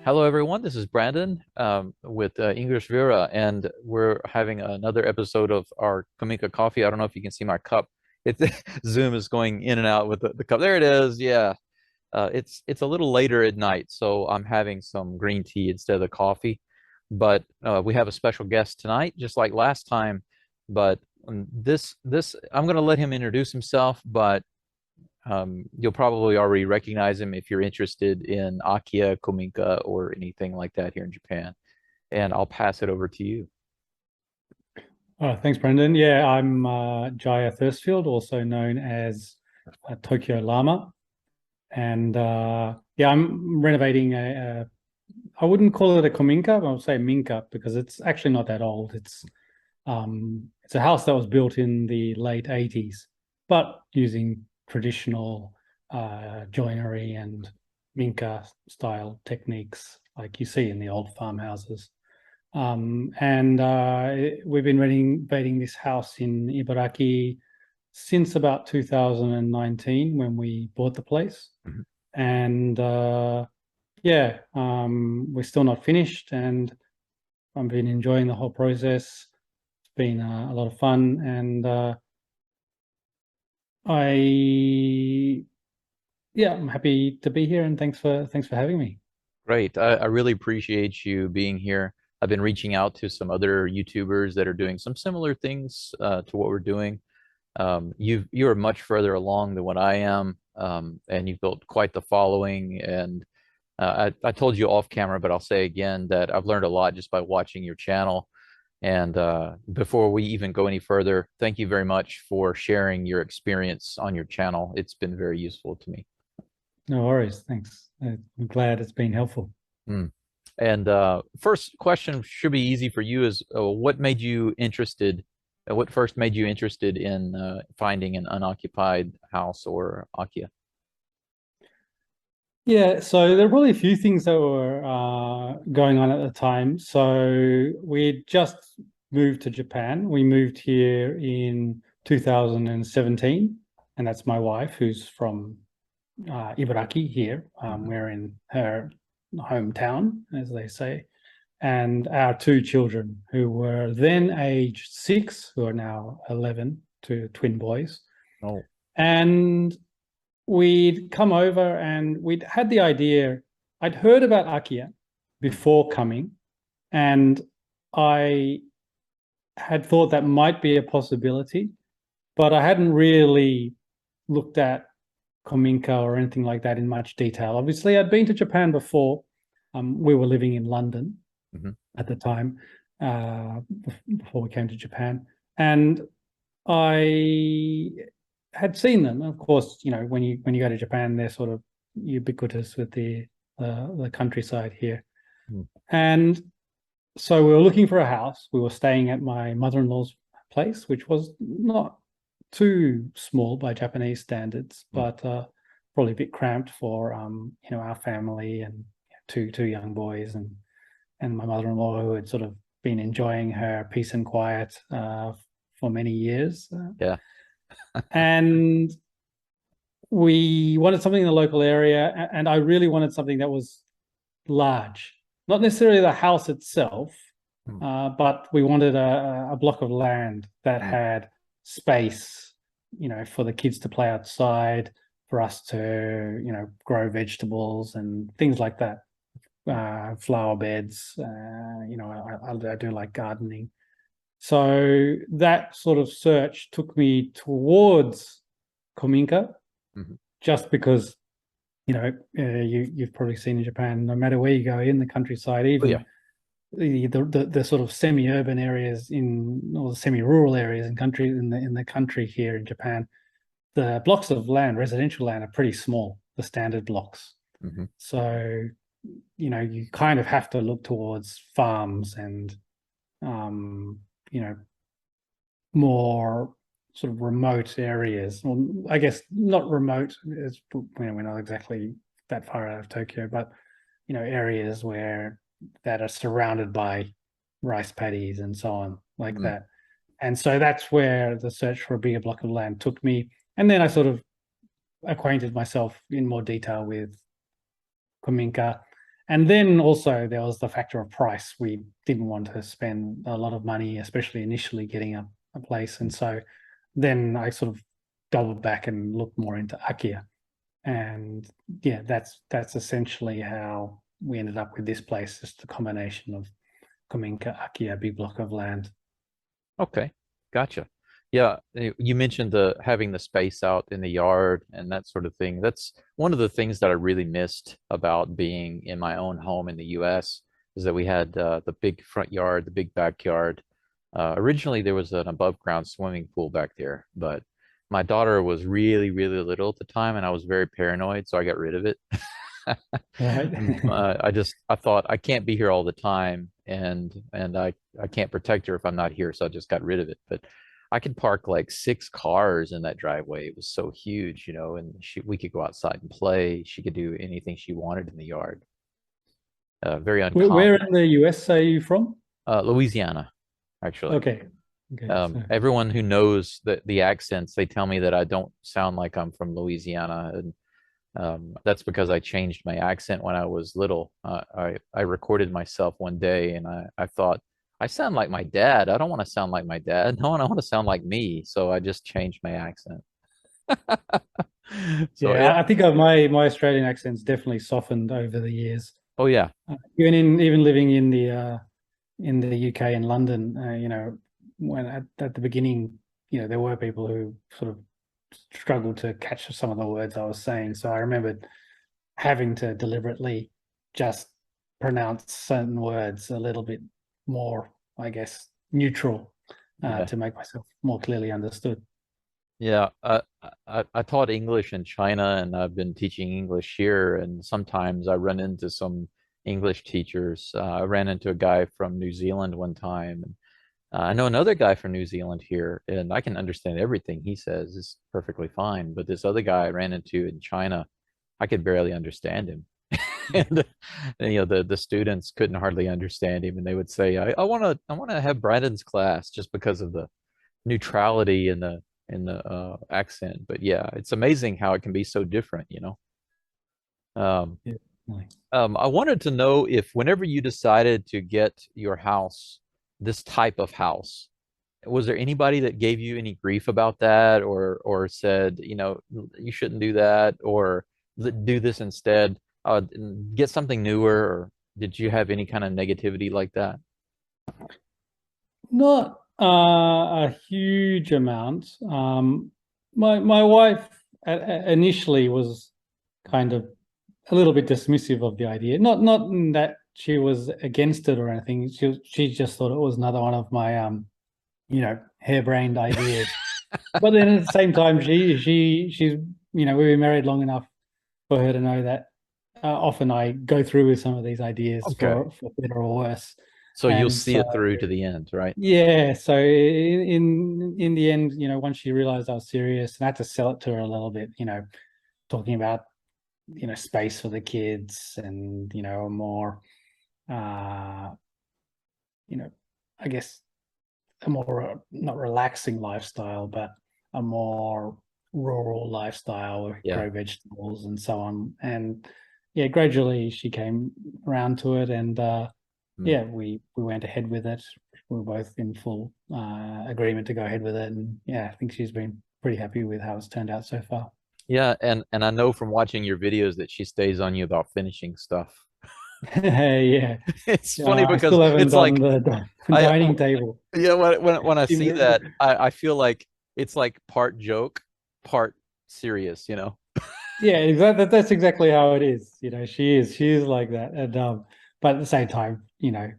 Hello, everyone. This is Brandon with English Vera, and we're having another episode of our Kominka Coffee. I don't know if you can see my cup. It's Zoom is going in and out with the cup. There it is. Yeah, it's a little later at night, so I'm having some green tea instead of the coffee. But we have a special guest tonight, just like last time. But this I'm going to let him introduce himself, but you'll probably already recognize him if you're interested in Akiya, Kominka, or anything like that here in Japan. And I'll pass it over to you. Thanks, Brendan. Yeah, I'm Jaya Thirstfield, also known as Tokyo Llama. And yeah, I'm renovating I wouldn't call it a Kominka, but I'll say Minka because it's actually not that old. It's a house that was built in the late 80s, but using traditional joinery and Minka style techniques like you see in the old farmhouses. And we've been renovating this house in Ibaraki since about 2019 when we bought the place. Mhm. And yeah, we're still not finished, and I've been enjoying the whole process. It's been a lot of fun, and I'm happy to be here, and thanks for having me. Great. I really appreciate you being here. I've been reaching out to some other YouTubers that are doing some similar things to what we're doing. You're much further along than what I am, and you've built quite the following. And I told you off camera, but I'll say again that I've learned a lot just by watching your channel. And before we even go any further, thank you very much for sharing your experience on your channel. It's been very useful to me. No worries. Thanks. I'm glad it's been helpful. Mm. And first question should be easy for you is what made you interested? What first made you interested in finding an unoccupied house or Akiya? Yeah, so there were probably a few things that were going on at the time. So we just moved to Japan. We moved here in 2017, and that's my wife, who's from Ibaraki here. We're in her hometown, as they say, and our two children, who were then aged 6, who are now 11, two twin boys. Oh, And we'd come over and we'd had the idea. I'd heard about Akiya before coming, and I had thought that might be a possibility, but I hadn't really looked at Kominka or anything like that in much detail. Obviously, I'd been to Japan before. We were living in London at the time, before we came to Japan, and I had seen them. Of course, you know, when you go to Japan, they're sort of ubiquitous with the countryside here. Mm. And so we were looking for a house. We were staying at my mother-in-law's place, which was not too small by Japanese standards, but probably a bit cramped for you know, our family and two young boys and my mother-in-law, who had sort of been enjoying her peace and quiet for many years. Yeah. And we wanted something in the local area, and I really wanted something that was large, not necessarily the house itself, but we wanted a block of land that had space, you know, for the kids to play outside, for us to, you know, grow vegetables and things like that, flower beds. You know, I do like gardening. So that sort of search took me towards Kominka, just because, you know, you've probably seen in Japan, no matter where you go in the countryside, even the sort of semi-urban areas or the semi-rural areas in the country here in Japan, the blocks of land, residential land, are pretty small, the standard blocks. So, you know, you kind of have to look towards farms and you know, more sort of remote areas. Well, I guess not remote, it's, you know, we're not exactly that far out of Tokyo, but, you know, areas that are surrounded by rice paddies and so on, like that. And so that's where the search for a bigger block of land took me. And then I sort of acquainted myself in more detail with Kominka. And then also there was the factor of price. We didn't want to spend a lot of money, especially initially getting a place. And so then I sort of doubled back and looked more into Akiya. And yeah, that's essentially how we ended up with this place, just a combination of Kominka, Akiya, big block of land. Okay, gotcha. Yeah, you mentioned having the space out in the yard and that sort of thing. That's one of the things that I really missed about being in my own home in the US, is that we had the big front yard, the big backyard. Originally, there was an above ground swimming pool back there, but my daughter was really, really little at the time, and I was very paranoid, so I got rid of it. Right. I thought I can't be here all the time, and I can't protect her if I'm not here, so I just got rid of it. But I could park like 6 cars in that driveway. It was so huge, you know, and we could go outside and play. She could do anything she wanted in the yard. Very uncommon. Where in the US are you from? Louisiana, actually. Okay. So. Everyone who knows the accents, they tell me that I don't sound like I'm from Louisiana, and that's because I changed my accent when I was little. I recorded myself one day, and I thought, I sound like my dad. I don't want to sound like my dad. No, I want to sound like me. So I just changed my accent. So yeah, I think my Australian accent's definitely softened over the years. Oh yeah. Even living in the UK and London, you know, when at the beginning, you know, there were people who sort of struggled to catch some of the words I was saying. So I remembered having to deliberately just pronounce certain words a little bit more, I guess, neutral to make myself more clearly understood. Yeah, I taught English in China, and I've been teaching English here, and sometimes I run into some English teachers. I ran into a guy from New Zealand one time, and I know another guy from New Zealand here, and I can understand everything he says. It's perfectly fine. But this other guy I ran into in China, I could barely understand him. And you know, the students couldn't hardly understand him, and they would say, I want to have Brandon's class just because of the neutrality in the accent. But yeah, it's amazing how it can be so different, you know. Yeah. I wanted to know if whenever you decided to get your house, this type of house, was there anybody that gave you any grief about that, or said, you know, you shouldn't do that, or do this instead, get something newer, or did you have any kind of negativity like that? Not a huge amount. My wife initially was kind of a little bit dismissive of the idea. Not in that she was against it or anything. She just thought it was another one of my you know, harebrained ideas. But then at the same time, she's, you know, we've been married long enough for her to know that often I go through with some of these ideas for better or worse. So you'll see it through to the end, right? Yeah. So in the end, you know, once she realized I was serious, and I had to sell it to her a little bit, you know, talking about, you know, space for the kids, and, you know, a more you know, I guess a more not relaxing lifestyle, but a more rural lifestyle with grow vegetables and so on. And yeah, gradually she came around to it, and yeah, we went ahead with it. We were both in full agreement to go ahead with it, and yeah, I think she's been pretty happy with how it's turned out so far. Yeah, and I know from watching your videos that she stays on you about finishing stuff. Yeah, it's funny because I still haven't it's done like the dining table. Yeah, when I see that, I feel like it's like part joke, part serious, you know. Yeah, exactly. That's exactly how it is. You know, she is like that, and but at the same time, you know,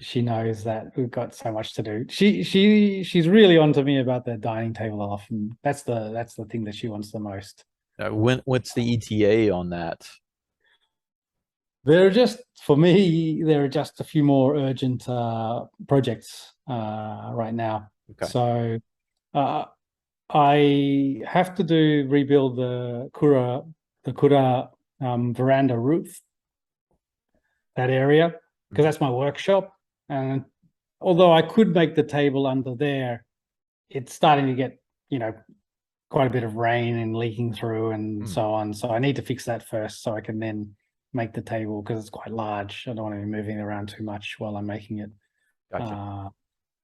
she knows that we've got so much to do. She's really onto me about the dining table off, and that's the thing that she wants the most. What's the ETA on that? There are just a few more urgent projects right now. Okay. So I have to rebuild the Kura veranda roof, that area, because that's my workshop. And although I could make the table under there, it's starting to get, you know, quite a bit of rain and leaking through and so on. So I need to fix that first, so I can then make the table because it's quite large. I don't want to be moving it around too much while I'm making it. Gotcha.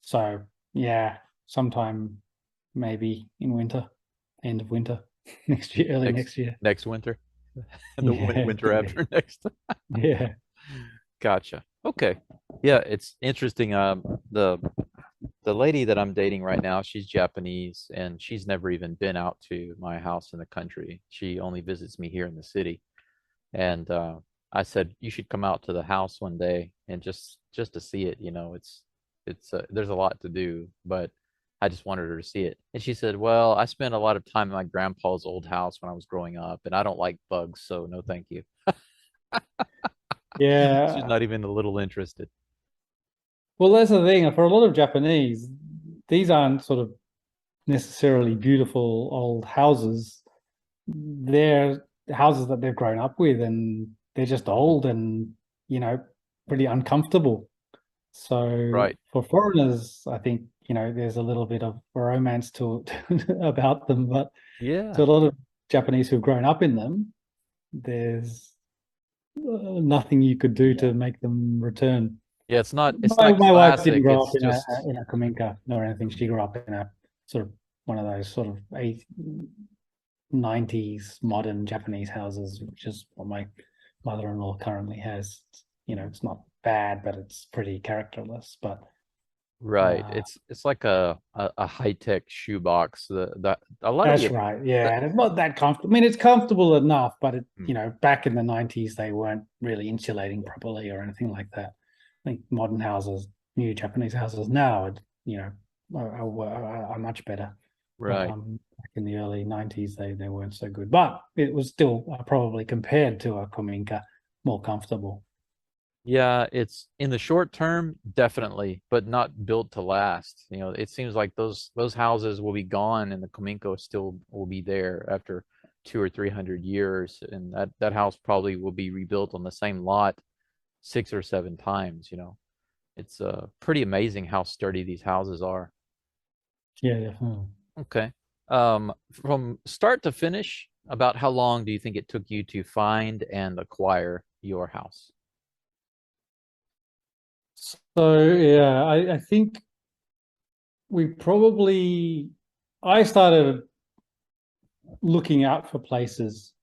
So yeah, sometime maybe in winter, end of winter next year, early next year. Next winter. The Yeah, winter after next. yeah. Gotcha. Okay. Yeah, it's interesting. The lady that I'm dating right now, she's Japanese and she's never even been out to my house in the country. She only visits me here in the city. And I said you should come out to the house one day and just to see it. You know, it's there's a lot to do, but I just wanted her to see it. And she said, "Well, I spent a lot of time in my grandpa's old house when I was growing up, and I don't like bugs, so no, thank you." She's Yeah. not even a little interested. Well, that's the thing. For a lot of Japanese, these aren't sort of necessarily beautiful old houses. They're houses that they've grown up with, and they're just old and, you know, pretty uncomfortable. So Right. for foreigners, I think, you know, there's a little bit of romance to about them, but to Yeah. a lot of Japanese who've grown up in them, there's nothing you could do to make them return. Yeah, it's My not my wife didn't classic. grow up It's just in a Kominka nor anything. She grew up in a sort of one of those sort of 90s modern Japanese houses, which is what my mother-in-law currently has. You know, it's not bad, but it's pretty characterless. But right. It's like a high-tech shoebox. The a lot of that's the right. the Yeah, and it's not that comfortable. I mean, it's comfortable enough, but it, hmm, you know, back in the 90s, they weren't really insulating properly or anything like that. I think modern houses, new Japanese houses now, you know, are much better. But right. back in the early 90s, they weren't so good. But it was still probably compared to a Kominka more comfortable. Yeah, it's in the short term, definitely, but not built to last. You know, it seems like those houses will be gone and the Kominko still will be there after 200 or 300 years, and that house probably will be rebuilt on the same lot 6 or 7 times, you know. It's pretty amazing how sturdy these houses are. Yeah, definitely. Okay. From start to finish, about how long do you think it took you to find and acquire your house? So yeah, I think we probably I started looking out for places,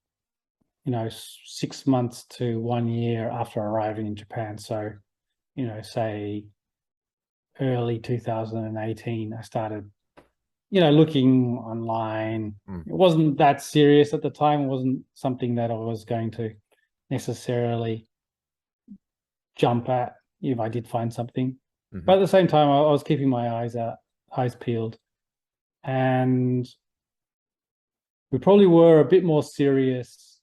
you know, 6 months to 1 year after arriving in Japan. So, you know, say early 2018, I started, you know, looking online. Mm, It wasn't that serious at the time. It wasn't something that I was going to necessarily jump at if I did find something. mhm. But at the same time, I was keeping my eyes peeled. And we probably were a bit more serious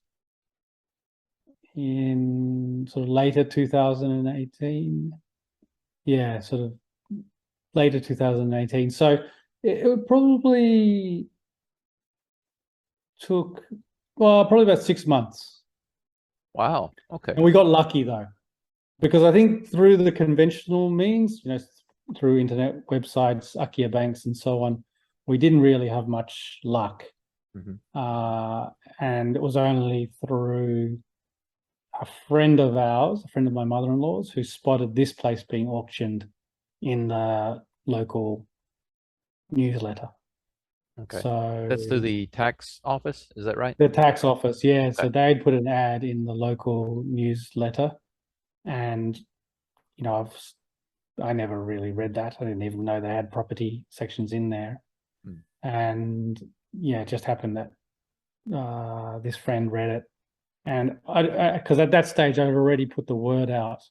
in sort of later 2018. Yeah, sort of later 2018. So it probably took, well, probably about 6 months. Wow. Okay. And we got lucky though, because I think through the conventional means, you know, through internet websites, Akiya banks and so on, we didn't really have much luck. Mhm. And it was only through a friend of ours, a friend of my mother-in-law's, who spotted this place being auctioned in the local newsletter. Okay. So That's through the tax office, is that right? the tax office, yeah. Okay. So they'd put an ad in the local newsletter, and you know, I never really read that. I didn't even know they had property sections in there, Mm. and yeah, it just happened that this friend read it, and I because at that stage I'd already put the word out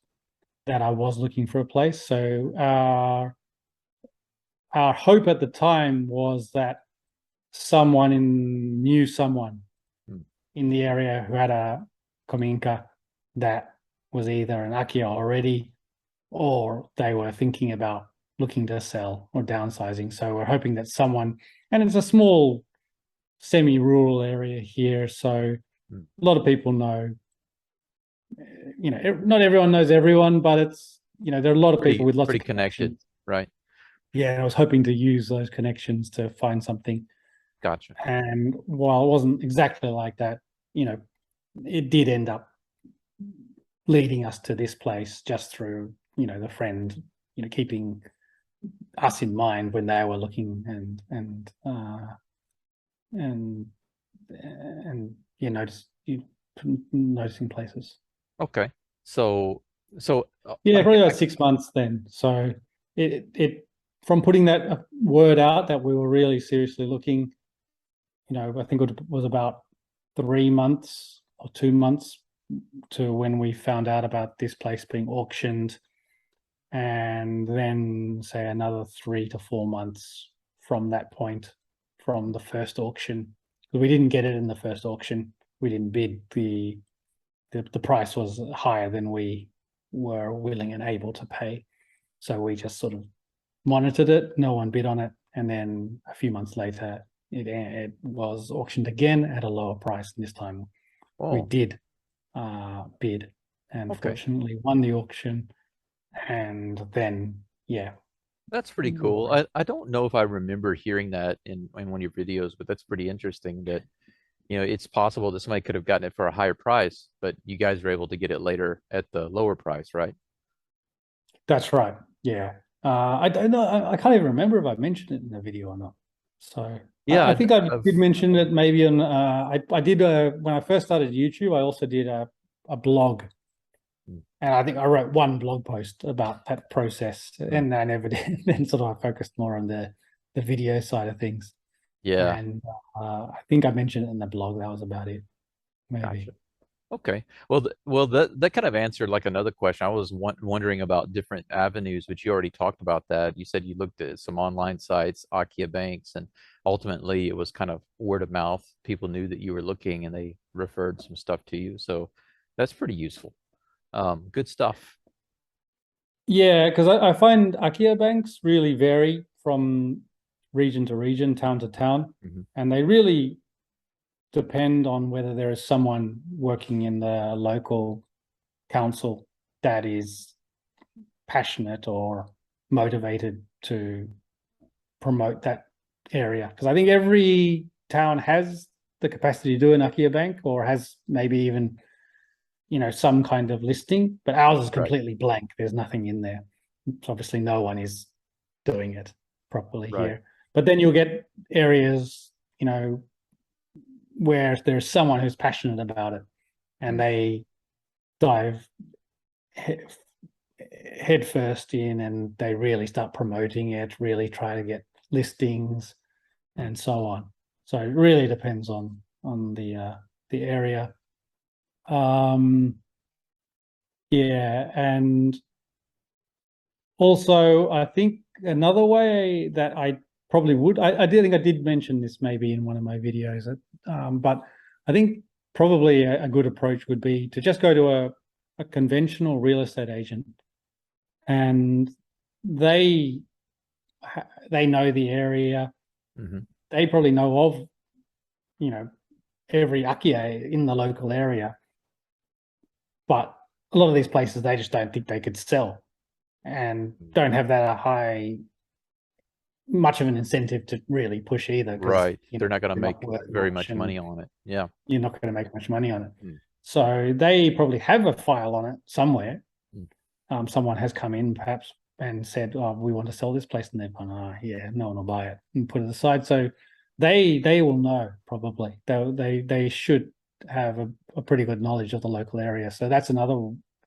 that I was looking for a place. So our hope at the time was that knew someone Mm. in the area who had a Kominka that was either an Akiya already, or they were thinking about looking to sell or downsizing. So we're hoping that someone, and it's a small semi-rural area here, so Mm. a lot of people know, you know, not everyone knows everyone, but it's, you know, there are a lot of people with lots Pretty of connected, connections. right? Yeah, and I was hoping to use those connections to find something. Gotcha. And while it wasn't exactly like that, you know, it did end up leading us to this place just through, the friend, keeping us in mind when they were looking and noticing places. Okay. So yeah, probably about 6 months then. So it from putting that word out that we were really seriously looking, I think it was about 3 months or 2 months to when we found out about this place being auctioned, and then say another 3 to 4 months from that point, from the first auction. We didn't get it in the first auction. We didn't bid. The price was higher than we were willing and able to pay. So we just sort of monitored it. No one bid on it. And then a few months later, it was auctioned again at a lower price. And this time we did bid, and fortunately won the auction. And then, yeah. That's pretty cool. I don't know if I remember hearing that in one of your videos, but that's pretty interesting that, it's possible that somebody could have gotten it for a higher price, but you guys were able to get it later at the lower price, right? That's right. Yeah. I don't know. I can't even remember if I mentioned it in the video or not. So yeah, I think I did mention it maybe on, I did, when I first started YouTube, I also did a blog. And I think I wrote one blog post about that process, and I never did. Then sort of I focused more on the video side of things. Yeah. And I think I mentioned it in the blog. That was about it. Maybe. Gotcha. Okay. Well, that kind of answered like another question. I was wondering about different avenues, but you already talked about that. You said you looked at some online sites, Akiya banks, and ultimately it was kind of word of mouth. People knew that you were looking and they referred some stuff to you. So that's pretty useful. Good stuff. Yeah, because I find Akiya banks really vary from region to region, town to town, and they really depend on whether there is someone working in the local council that is passionate or motivated to promote that area. Because I think every town has the capacity to do an Akiya bank, or has maybe even some kind of listing, but ours is completely blank. There's nothing in there. So obviously no one is doing it properly here. But then you'll get areas, where there's someone who's passionate about it, and they dive head first in, and they really start promoting it, really try to get listings and so on. So it really depends on the area. Yeah, and also I think another way that I probably would, I did think I did mention this maybe in one of my videos, but I think probably a good approach would be to just go to a conventional real estate agent, and they know the area. They probably know of, every Akiya in the local area. But a lot of these places, they just don't think they could sell, and don't have that much of an incentive to really push either. Right. They're not going to make very much money on it. Yeah. You're not going to make much money on it. So they probably have a file on it somewhere. Someone has come in perhaps and said, oh, we want to sell this place. And they've gone, oh, yeah, no one will buy it, and put it aside. So they will know probably. They should have a pretty good knowledge of the local area. So that's another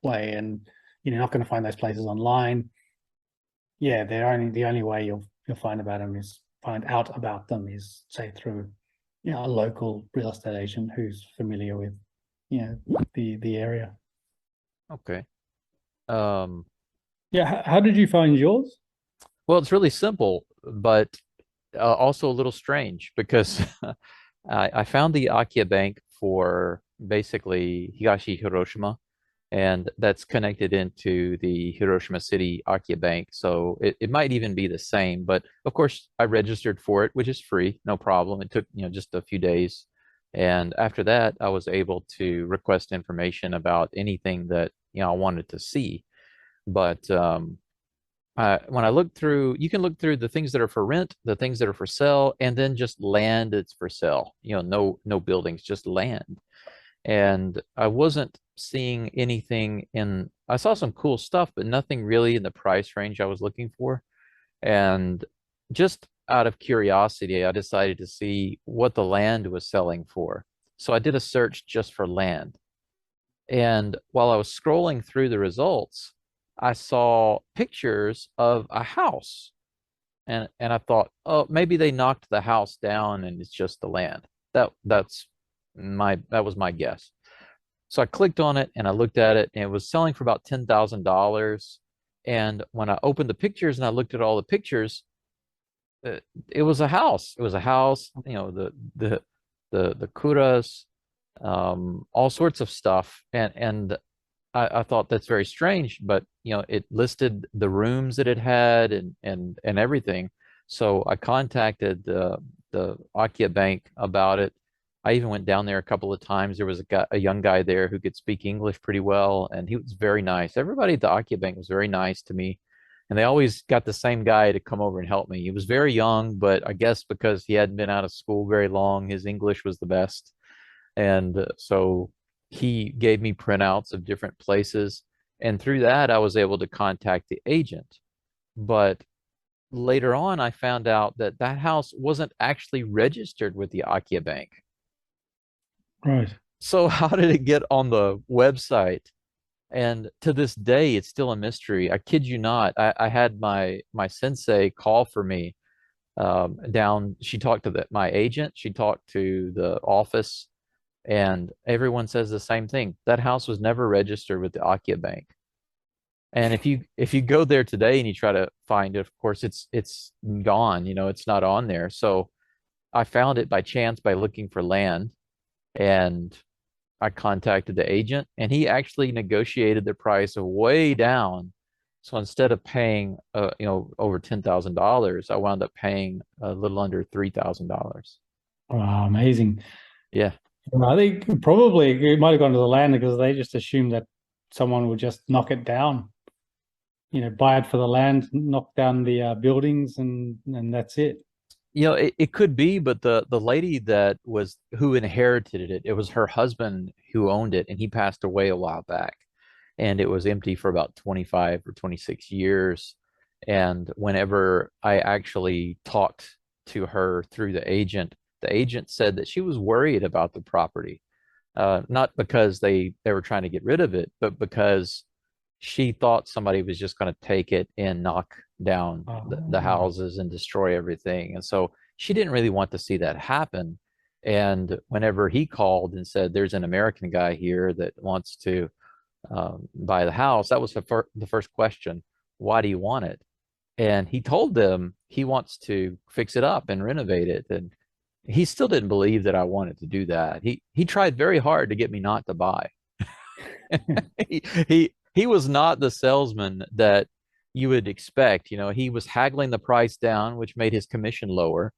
way. And you're not going to find those places online. Yeah, the only way you'll find out about them is, say, through a local real estate agent who's familiar with the area. Okay. Yeah, how did you find yours? Well, it's really simple, but also a little strange, because I found the Akiya bank for basically Higashi Hiroshima, and that's connected into the Hiroshima City Akiya Bank. So it might even be the same, but of course I registered for it, which is free, no problem. It took, just a few days. And after that, I was able to request information about anything that, I wanted to see. But when I looked through, you can look through the things that are for rent, the things that are for sale, and then just land that's for sale. No buildings, just land. and I wasn't seeing anything in, I saw some cool stuff, but nothing really in the price range I was looking for. And just out of curiosity, I decided to see what the land was selling for. So I did a search just for land. And while I was scrolling through the results, I saw pictures of a house. And I thought, oh, maybe they knocked the house down and it's just the land. That was my guess. So I clicked on it and I looked at it, and it was selling for about $10,000. And when I opened the pictures and I looked at all the pictures, it was a house. It was a house, the kuras, all sorts of stuff. And I thought that's very strange, but it listed the rooms that it had and everything. So I contacted the Akiya bank about it. I even went down there a couple of times. There was a young guy there who could speak English pretty well, and he was very nice. Everybody at the Akiya bank was very nice to me, and they always got the same guy to come over and help me. He was very young, but I guess because he hadn't been out of school very long, his English was the best. And so he gave me printouts of different places. And through that, I was able to contact the agent. But later on, I found out that that house wasn't actually registered with the Akiya Bank. Right. So how did it get on the website? And to this day, it's still a mystery. I kid you not. I had my sensei call for me down. She talked to my agent. She talked to the office, and everyone says the same thing. That house was never registered with the Akiya Bank. And if you go there today and you try to find it, of course it's gone, it's not on there. So I found it by chance by looking for land, and I contacted the agent, and he actually negotiated the price way down. So instead of paying over $10,000, I wound up paying a little under $3,000. Wow, amazing. Yeah. Well, I think probably it might have gone to the land because they just assumed that someone would just knock it down, buy it for the land, knock down the buildings, and that's it. It could be, but the lady who inherited it, it was her husband who owned it, and he passed away a while back, and it was empty for about 25 or 26 years. And whenever I actually talked to her through the agent said that she was worried about the property, not because they were trying to get rid of it, but because she thought somebody was just going to take it and knock down the houses and destroy everything. And so she didn't really want to see that happen. And whenever he called and said, there's an American guy here that wants to buy the house, that was the first question. Why do you want it? And he told them he wants to fix it up and renovate it. And he still didn't believe that I wanted to do that. He tried very hard to get me not to buy. He was not the salesman that you would expect. He was haggling the price down, which made his commission lower,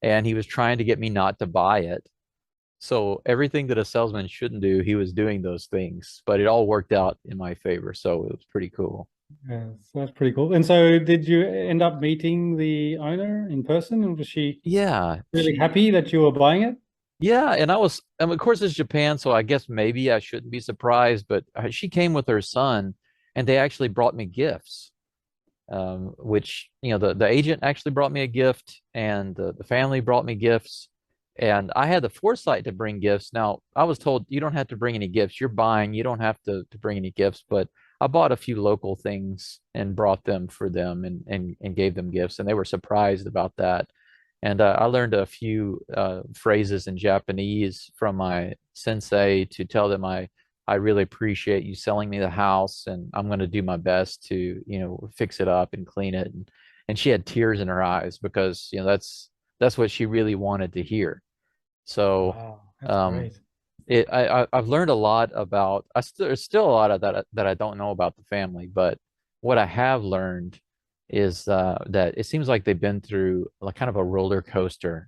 and he was trying to get me not to buy it. So everything that a salesman shouldn't do, he was doing those things, but it all worked out in my favor. So it was pretty cool. Yeah, so that's pretty cool. And so did you end up meeting the owner in person? And was she really happy that you were buying it? Yeah, and of course it's Japan, so I guess maybe I shouldn't be surprised, but she came with her son, and they actually brought me gifts, which, the agent actually brought me a gift, and the family brought me gifts, and I had the foresight to bring gifts. Now, I was told you don't have to bring any gifts. You're buying, you don't have to bring any gifts, but I bought a few local things and brought them for them and gave them gifts, and they were surprised about that. And I learned a few phrases in Japanese from my sensei to tell them I really appreciate you selling me the house, and I'm going to do my best to fix it up and clean it. And she had tears in her eyes because that's what she really wanted to hear. So wow, that's great. I've learned a lot about. There's still a lot of that I don't know about the family, but what I have learned is that it seems like they've been through like kind of a roller coaster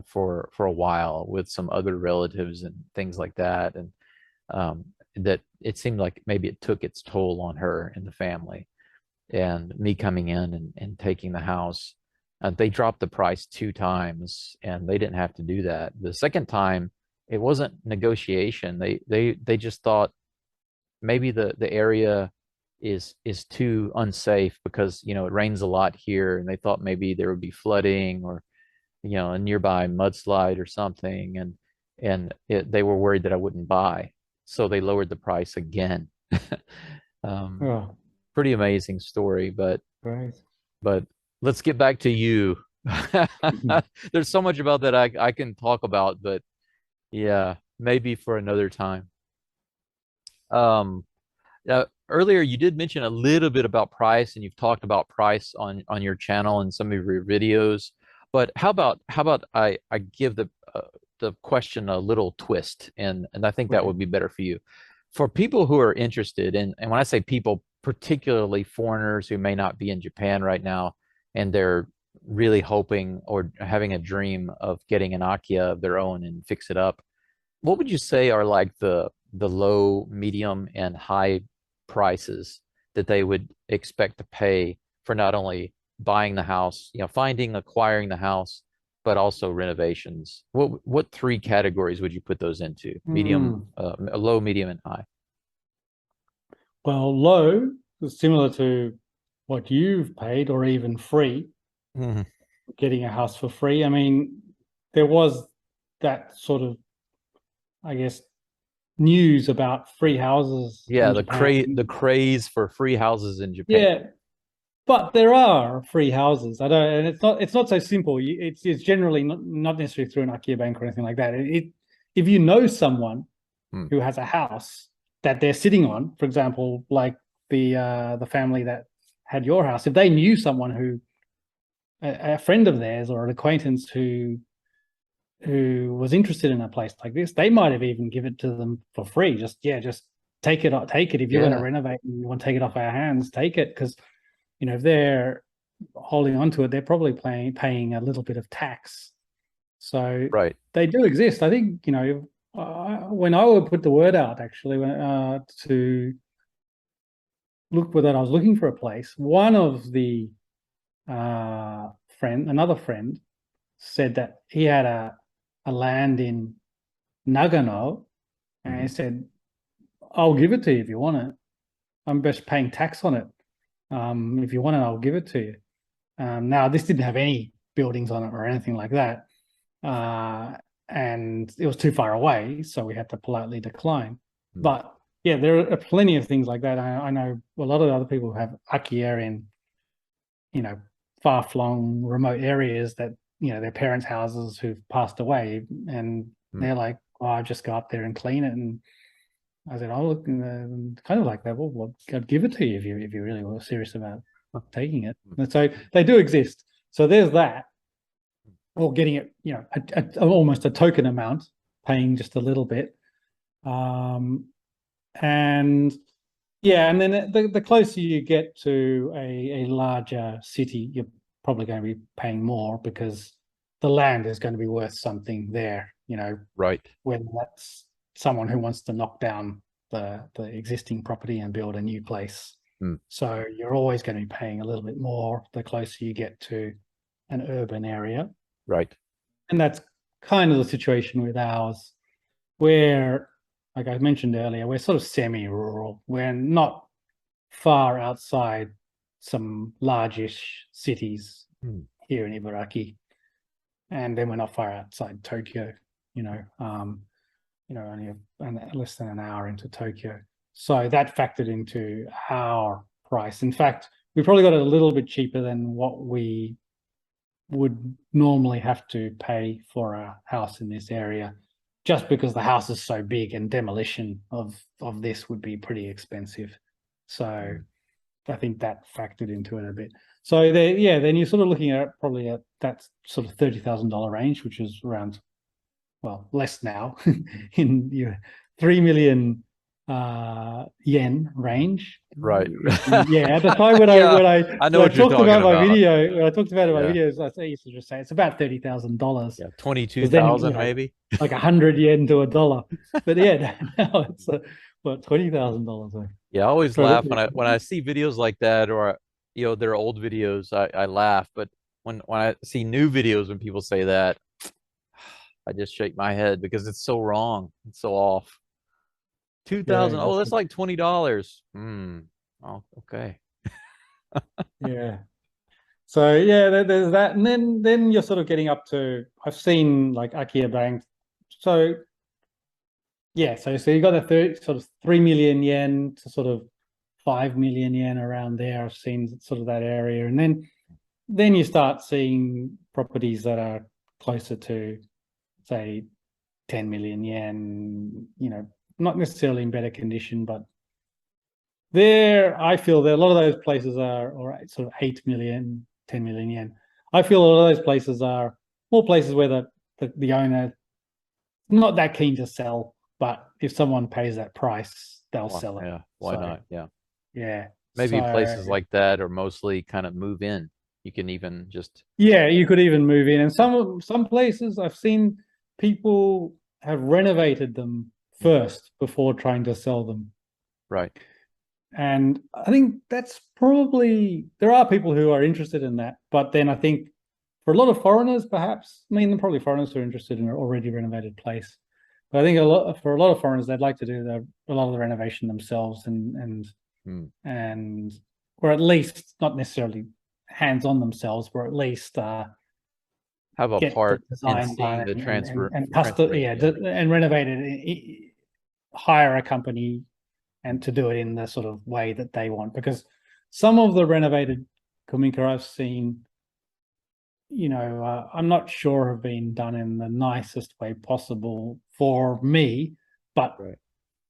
for a while with some other relatives and things like that, and that it seemed like maybe it took its toll on her and the family. And me coming in and taking the house, they dropped the price 2 times, and they didn't have to do that. The second time, it wasn't negotiation. They just thought maybe the area is too unsafe because, you know, it rains a lot here, and they thought maybe there would be flooding or, you know, a nearby mudslide or something, they were worried that I wouldn't buy, so they lowered the price again. Oh, Pretty amazing story, great. but let's get back to you. There's so much about that I can talk about, but yeah, maybe for another time. Um, Earlier you did mention a little bit about price, and you've talked about price on your channel and some of your videos. But how about I give the question a little twist, and I think that Okay. would be better for you. For people who are interested, and when I say people, particularly foreigners who may not be in Japan right now, and they're really hoping or having a dream of getting an Akiya of their own and fix it up, what would you say are like the low, medium, and high prices that they would expect to pay for not only buying the house, you know, finding, acquiring the house, but also renovations? What three categories would you put those into? Medium, low, medium, and high. Well, low is similar to what you've paid, or even free, getting a house for free. I mean, there was that sort of, I guess, news about free houses Yeah, in Japan. the craze for free houses in Japan. Yeah, but there are free houses. I don't, and it's not so simple. It's generally not necessarily through an Akiya bank or anything like that. If you know someone who has a house that they're sitting on, for example, like the family that had your house, if they knew someone who, a friend of theirs or an acquaintance who was interested in a place like this, they might have even given it to them for free. Just take it. If you're going to renovate and you want to take it off our hands, take it, because, you know, if they're holding on to it, they're probably paying a little bit of tax. So Right. they do exist. I think, you know, when I would put the word out, actually, to look for that, I was looking for a place. One of the another friend said that he had a land in Nagano, and he said, "I'll give it to you if you want it. I'm just paying tax on it. If you want it, I'll give it to you." Now, this didn't have any buildings on it or anything like that, and it was too far away, so we had to politely decline. But yeah, there are plenty of things like that. I know a lot of other people have Akiya in, you know, far-flung, remote areas that, you know, their parents' houses who've passed away, and they're like, "Oh, I'll just go up there and clean it." And I said, "Oh, look," kind of like that. Well, I'd give it to you if you really were serious about taking it. And so they do exist. So there's that, or getting it, you know, almost a token amount, paying just a little bit, and yeah, and then the closer you get to a larger city, you're probably going to be paying more because the land is going to be worth something there, you know. Right. Whether that's someone who wants to knock down the existing property and build a new place. So you're always going to be paying a little bit more the closer you get to an urban area. Right. And that's kind of the situation with ours, where, like I mentioned earlier, we're sort of semi-rural. We're not far outside some largish cities here in Ibaraki, and then we're not far outside Tokyo. Only less than an hour into Tokyo. So that factored into our price. In fact, we probably got it a little bit cheaper than what we would normally have to pay for a house in this area, just because the house is so big and demolition of this would be pretty expensive. So I think that factored into it a bit. So then you're sort of looking at probably at that sort of $30,000 range, which is around, well, less now, in your 3 million yen range. Right. Yeah, at the time when I know what you're talked about talking my about. video, when I talked about it in my videos, I used to just say it's about $30,000. Yeah, 22,000 maybe. Like 100 yen to a dollar. But yeah, now it's what, $20,000. Yeah, I always laugh when I see videos like that, or they're old videos. I laugh, but when I see new videos when people say that, I just shake my head because it's so wrong. It's so off. 2,000. Yeah, Oh, that's like $20. Oh, okay. yeah. So yeah, there's that, and then you're sort of getting up to, I've seen like Akiya Bank. So yeah, so you got a sort of 3 million yen to sort of 5 million yen around there. I've seen sort of that area, and then you start seeing properties that are closer to, say, 10 million yen. You know, not necessarily in better condition, but there, I feel that a lot of those places are, or sort of 8 million, 10 million yen. I feel a lot of those places are more places where the owner not that keen to sell, but if someone pays that price, they'll sell it. Yeah, why So, not? Yeah. yeah. Maybe So places like that are mostly kind of move in. You can even just yeah, you could even move in, and some places I've seen people have renovated them first before trying to sell them. right. And I think that's probably, there are people who are interested in that, but then I think for a lot of foreigners, perhaps, I mean, probably foreigners who are interested in an already renovated place. But I think for a lot of foreigners, they'd like to do a lot of the renovation themselves, and or at least not necessarily hands on themselves, but at least Have a get the part in design seeing done the and custom, yeah, and renovate it, hire a company and to do it in the sort of way that they want. Because some of the renovated Kominka I've seen, you know, I'm not sure have been done in the nicest way possible for me, but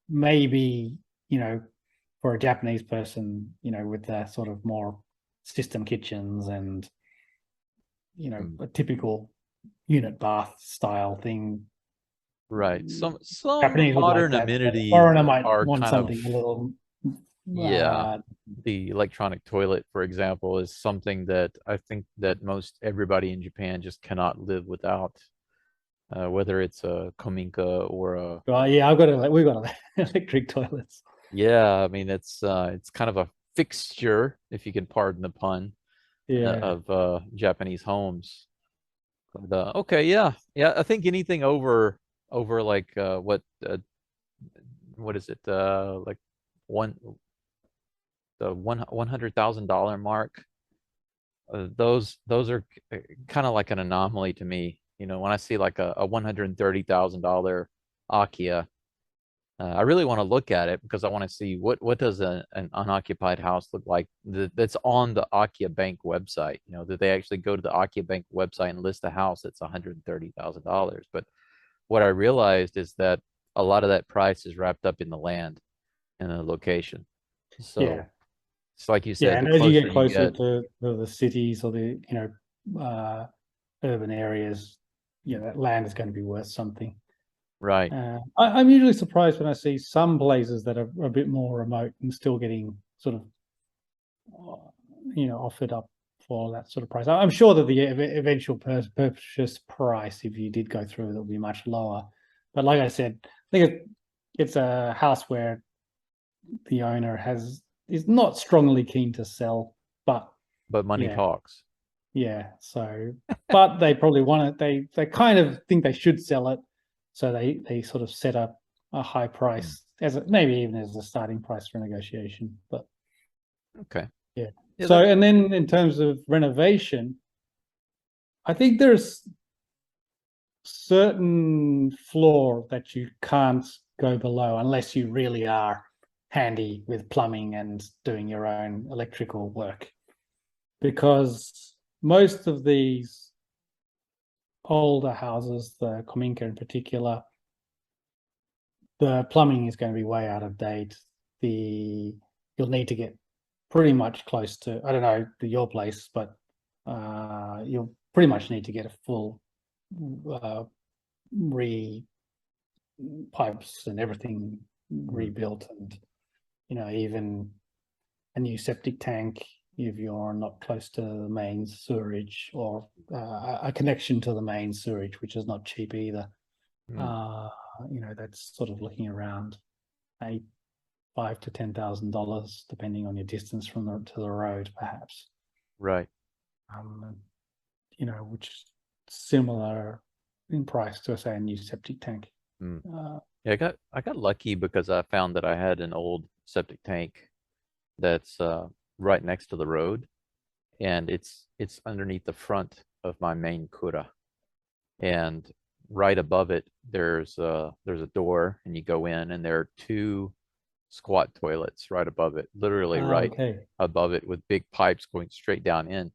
maybe, you know, for a Japanese person, you know, with the sort of more system kitchens and, you know, a typical unit bath style thing. Right. Some Japanese would like modern that. amenities Foreigner might are want kind of, something a little, yeah. The electronic toilet, for example, is something that I think that most everybody in Japan just cannot live without. Whether it's a Kominka or a yeah, we've got electric toilets. yeah, I mean it's kind of a fixture, if you can pardon the pun, Yeah. of Japanese homes. But okay, yeah, yeah. I think anything over like what is it? Like one the $100,000 mark. Those are kind of like an anomaly to me. You know, when I see like a $130,000 Akiya, I really want to look at it because I want to see what does an unoccupied house look like that's on the Akiya Bank website. You know, that they actually go to the Akiya Bank website and list a house that's $130,000. But what I realized is that a lot of that price is wrapped up in the land and the location. Yeah. So it's like you Yeah. said, the And as you closer get you closer get, to the cities or the, you know, urban areas, you know, that land is going to be worth something. right. I'm usually surprised when I see some places that are a bit more remote and still getting sort of, you know, offered up for that sort of price. I'm sure that the eventual purchase price, if you did go through, will be much lower. But like I said, I think it's a house where the owner is not strongly keen to sell, but Money yeah, talks. yeah. So, but they probably want it. They kind of think they should sell it, so they sort of set up a high price maybe even as a starting price for negotiation. But Okay. yeah. Yeah, So, and then in terms of renovation, I think there's certain floor that you can't go below unless you really are handy with plumbing and doing your own electrical work, because most of these older houses, the Kominka in particular, the plumbing is going to be way out of date. You'll need to get pretty much close to, I don't know, your place, but you'll pretty much need to get a full pipes and everything rebuilt, and you know, even a new septic tank if you're not close to the main sewerage, or a connection to the main sewerage, which is not cheap either. You know, that's sort of looking around $5,000 to $10,000, depending on your distance from to the road, perhaps. right. You know, which is similar in price to, say, a new septic tank. Yeah, I got lucky because I found that I had an old septic tank that's right next to the road, and it's underneath the front of my main kura, and right above it there's a door, and you go in, and there are two squat toilets right above it, literally right above it, with big pipes going straight down in.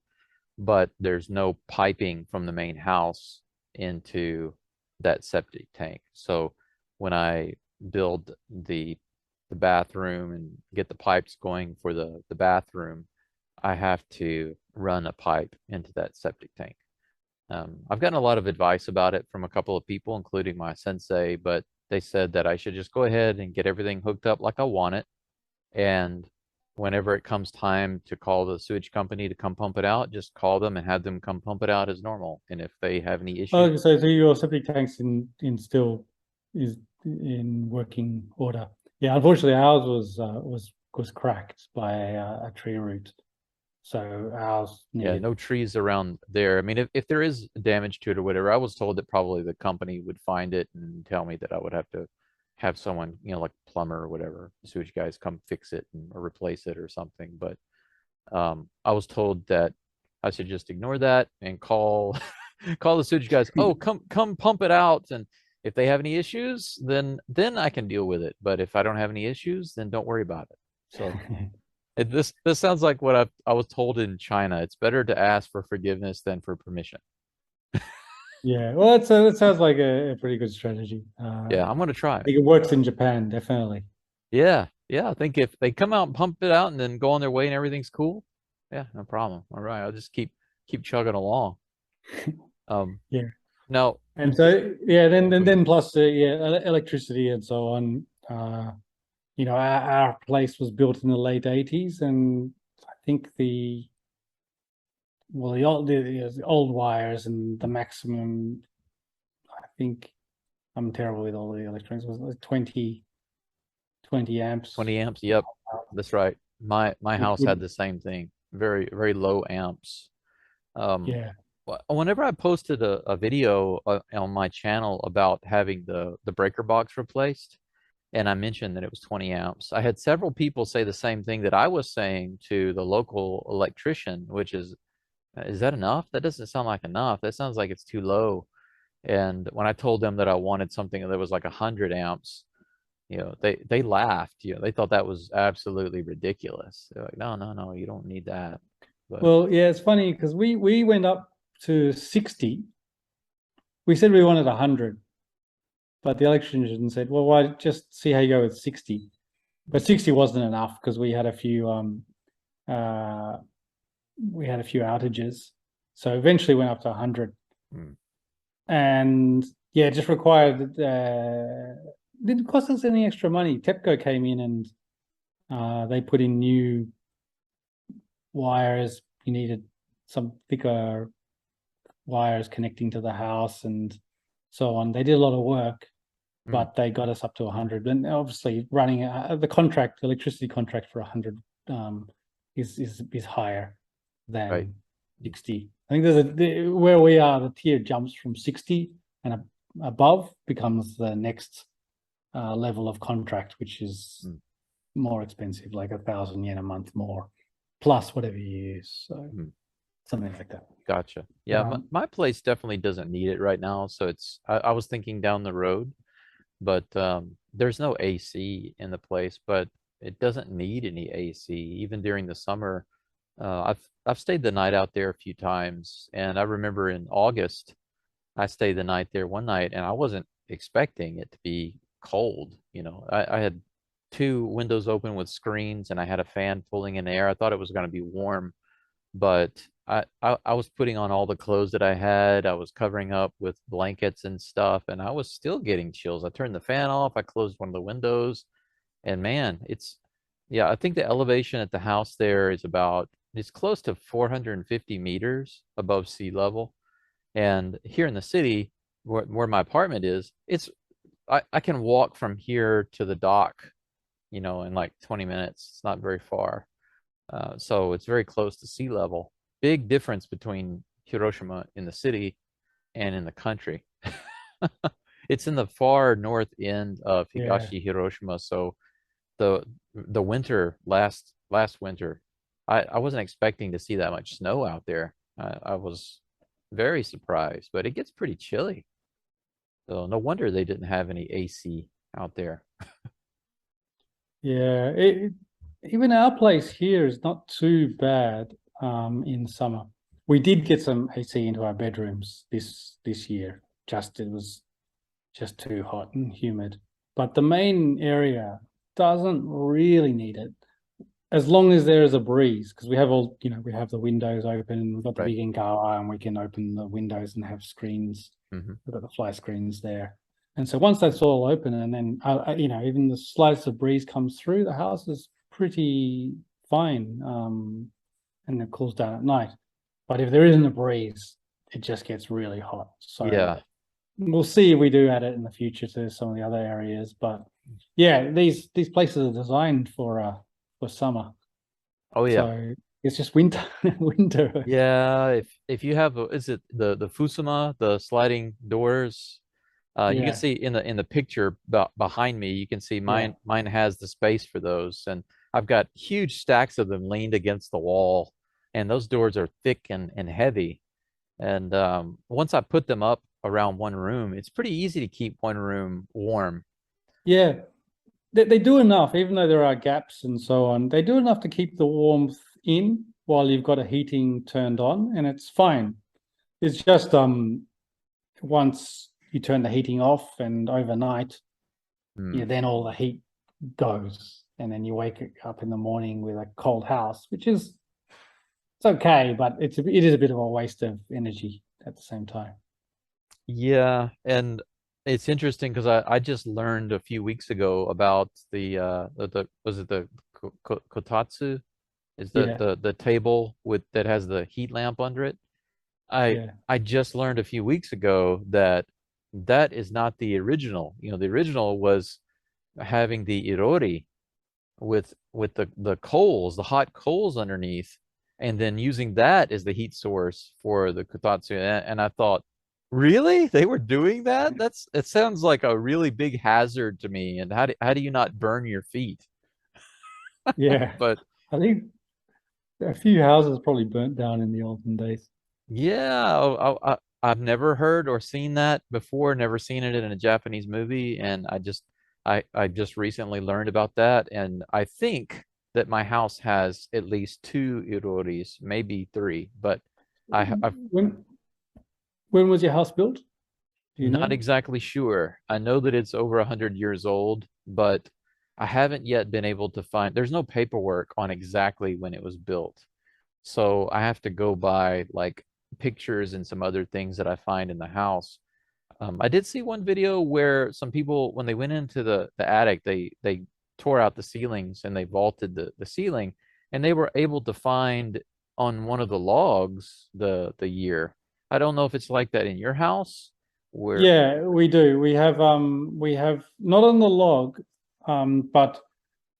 But there's no piping from the main house into that septic tank. So when I build the bathroom and get the pipes going for the bathroom, I have to run a pipe into that septic tank. I've gotten a lot of advice about it from a couple of people, including my sensei, but they said that I should just go ahead and get everything hooked up like I want it. And whenever it comes time to call the sewage company to come pump it out, just call them and have them come pump it out as normal. And if they have any issues. Oh, so your septic tank's in still is in working order. Yeah, unfortunately ours was cracked by a tree root. So ours needed... Yeah, no trees around there. I mean, if there is damage to it or whatever, I was told that probably the company would find it and tell me that I would have to have someone, you know, like a plumber or whatever, sewage guys come fix it or replace it or something. But I was told that I should just ignore that and call call the sewage guys. Oh, come pump it out, and if they have any issues, then I can deal with it. But if I don't have any issues, then don't worry about it. So this sounds like what I was told in China. It's better to ask for forgiveness than for permission. Yeah, well, it sounds like a pretty good strategy. Yeah, I'm gonna try I think it works in Japan, definitely. Yeah, I think if they come out and pump it out and then go on their way and everything's cool, yeah, no problem. All right, I'll just keep chugging along. Yeah. Now, and so yeah, then plus electricity and so on. You know, our place was built in the late 80s, and I think the old wires and the maximum, I think, I'm terrible with all the electronics, was like 20 amps. 20 amps, yep, that's right. My house had the same thing, very, very low amps. Yeah. Whenever I posted a video on my channel about having the breaker box replaced, and I mentioned that it was 20 amps, I had several people say the same thing that I was saying to the local electrician, which is that enough? That doesn't sound like enough. That sounds like it's too low. And when I told them that I wanted something that was like 100 amps, you know, they laughed. You know, they thought that was absolutely ridiculous. They're like, no, you don't need that. But, well, yeah, it's funny because we went up to 60. We said we wanted 100, but the electrician said, well, why just see how you go with 60? But 60 wasn't enough because we had a few outages. So eventually went up to 100. And yeah, just required didn't cost us any extra money. TEPCO came in and they put in new wires. You needed some thicker wires connecting to the house and so on. They did a lot of work, but they got us up to 100. And obviously running the electricity contract for 100 is higher than 60. I think there's where we are, the tier jumps from 60 and above becomes the next level of contract, which is more expensive, like 1,000 yen a month more, plus whatever you use. So something like that. Gotcha. Yeah, my place definitely doesn't need it right now. So I was thinking down the road, but there's no AC in the place, but it doesn't need any AC even during the summer. I've stayed the night out there a few times, and I remember in August I stayed the night there one night, and I wasn't expecting it to be cold. You know, I had 2 windows open with screens, and I had a fan pulling in air. I thought it was going to be warm, but I was putting on all the clothes that I had. I was covering up with blankets and stuff, and I was still getting chills. I turned the fan off. I closed one of the windows, and man, yeah, I think the elevation at the house there is it's close to 450 meters above sea level. And here in the city, where my apartment is, I can walk from here to the dock, you know, in like 20 minutes. It's not very far. So it's very close to sea level. Big difference between Hiroshima in the city and in the country. It's in the far north end of Yeah. Higashi Hiroshima, so the winter last winter, I wasn't expecting to see that much snow out there. I was very surprised, but it gets pretty chilly. So no wonder they didn't have any AC out there. Yeah. Even our place here is not too bad in summer. We did get some AC into our bedrooms this year. Just it was just too hot and humid. But the main area doesn't really need it as long as there is a breeze, because we have all, we have the windows open, we've got the Right. big Ngawa, and we can open the windows and have screens. Hmm. We've got the fly screens there. And so once that's all open, and then, even the slightest of breeze comes through, the house is pretty fine. And it cools down at night. But if there isn't a breeze, it just gets really hot. So Yeah. we'll see if we do add it in the future to some of the other areas. But yeah, these places are designed for summer. Oh yeah. So it's just winter. Winter. Yeah, if you have is it the Fusuma, the sliding doors? You can Yeah, see in the picture behind me, you can see yeah, mine has the space for those, and I've got huge stacks of them leaned against the wall, and those doors are thick and heavy. And once I put them up around one room, it's pretty easy to keep one room warm. yeah. They do enough, even though there are gaps and so on. They do enough to keep the warmth in while you've got a heating turned on, and it's fine. It's just once you turn the heating off and overnight, Hmm. yeah, then all the heat goes, and then you wake up in the morning with a cold house, which is it's okay, but it is a bit of a waste of energy at the same time. Yeah, and it's interesting because I just learned a few weeks ago about the was it the kotatsu? Is Yeah, the table with that has the heat lamp under it? yeah, I just learned a few weeks ago that that is not the original. You know, the original was having the irori with the coals, the hot coals underneath, and then using that as the heat source for the kotatsu. And I thought, really? They were doing that? It sounds like a really big hazard to me. And how do you not burn your feet? yeah. But I think a few houses probably burnt down in the olden days. yeah, I've never heard or seen that before, never seen it in a Japanese movie, and I just recently learned about that, and I think that my house has at least two iroris, maybe three, but I'm When was your house built? Do you not know? exactly sure. I know that it's over 100 years old, but I haven't yet been able to find, there's no paperwork on exactly when it was built. So I have to go by like pictures and some other things that I find in the house. I did see one video where some people, when they went into the attic, they tore out the ceilings and they vaulted the ceiling, and they were able to find on one of the logs the year. I don't know if it's like that in your house, where Yeah, we do. We have not on the log, but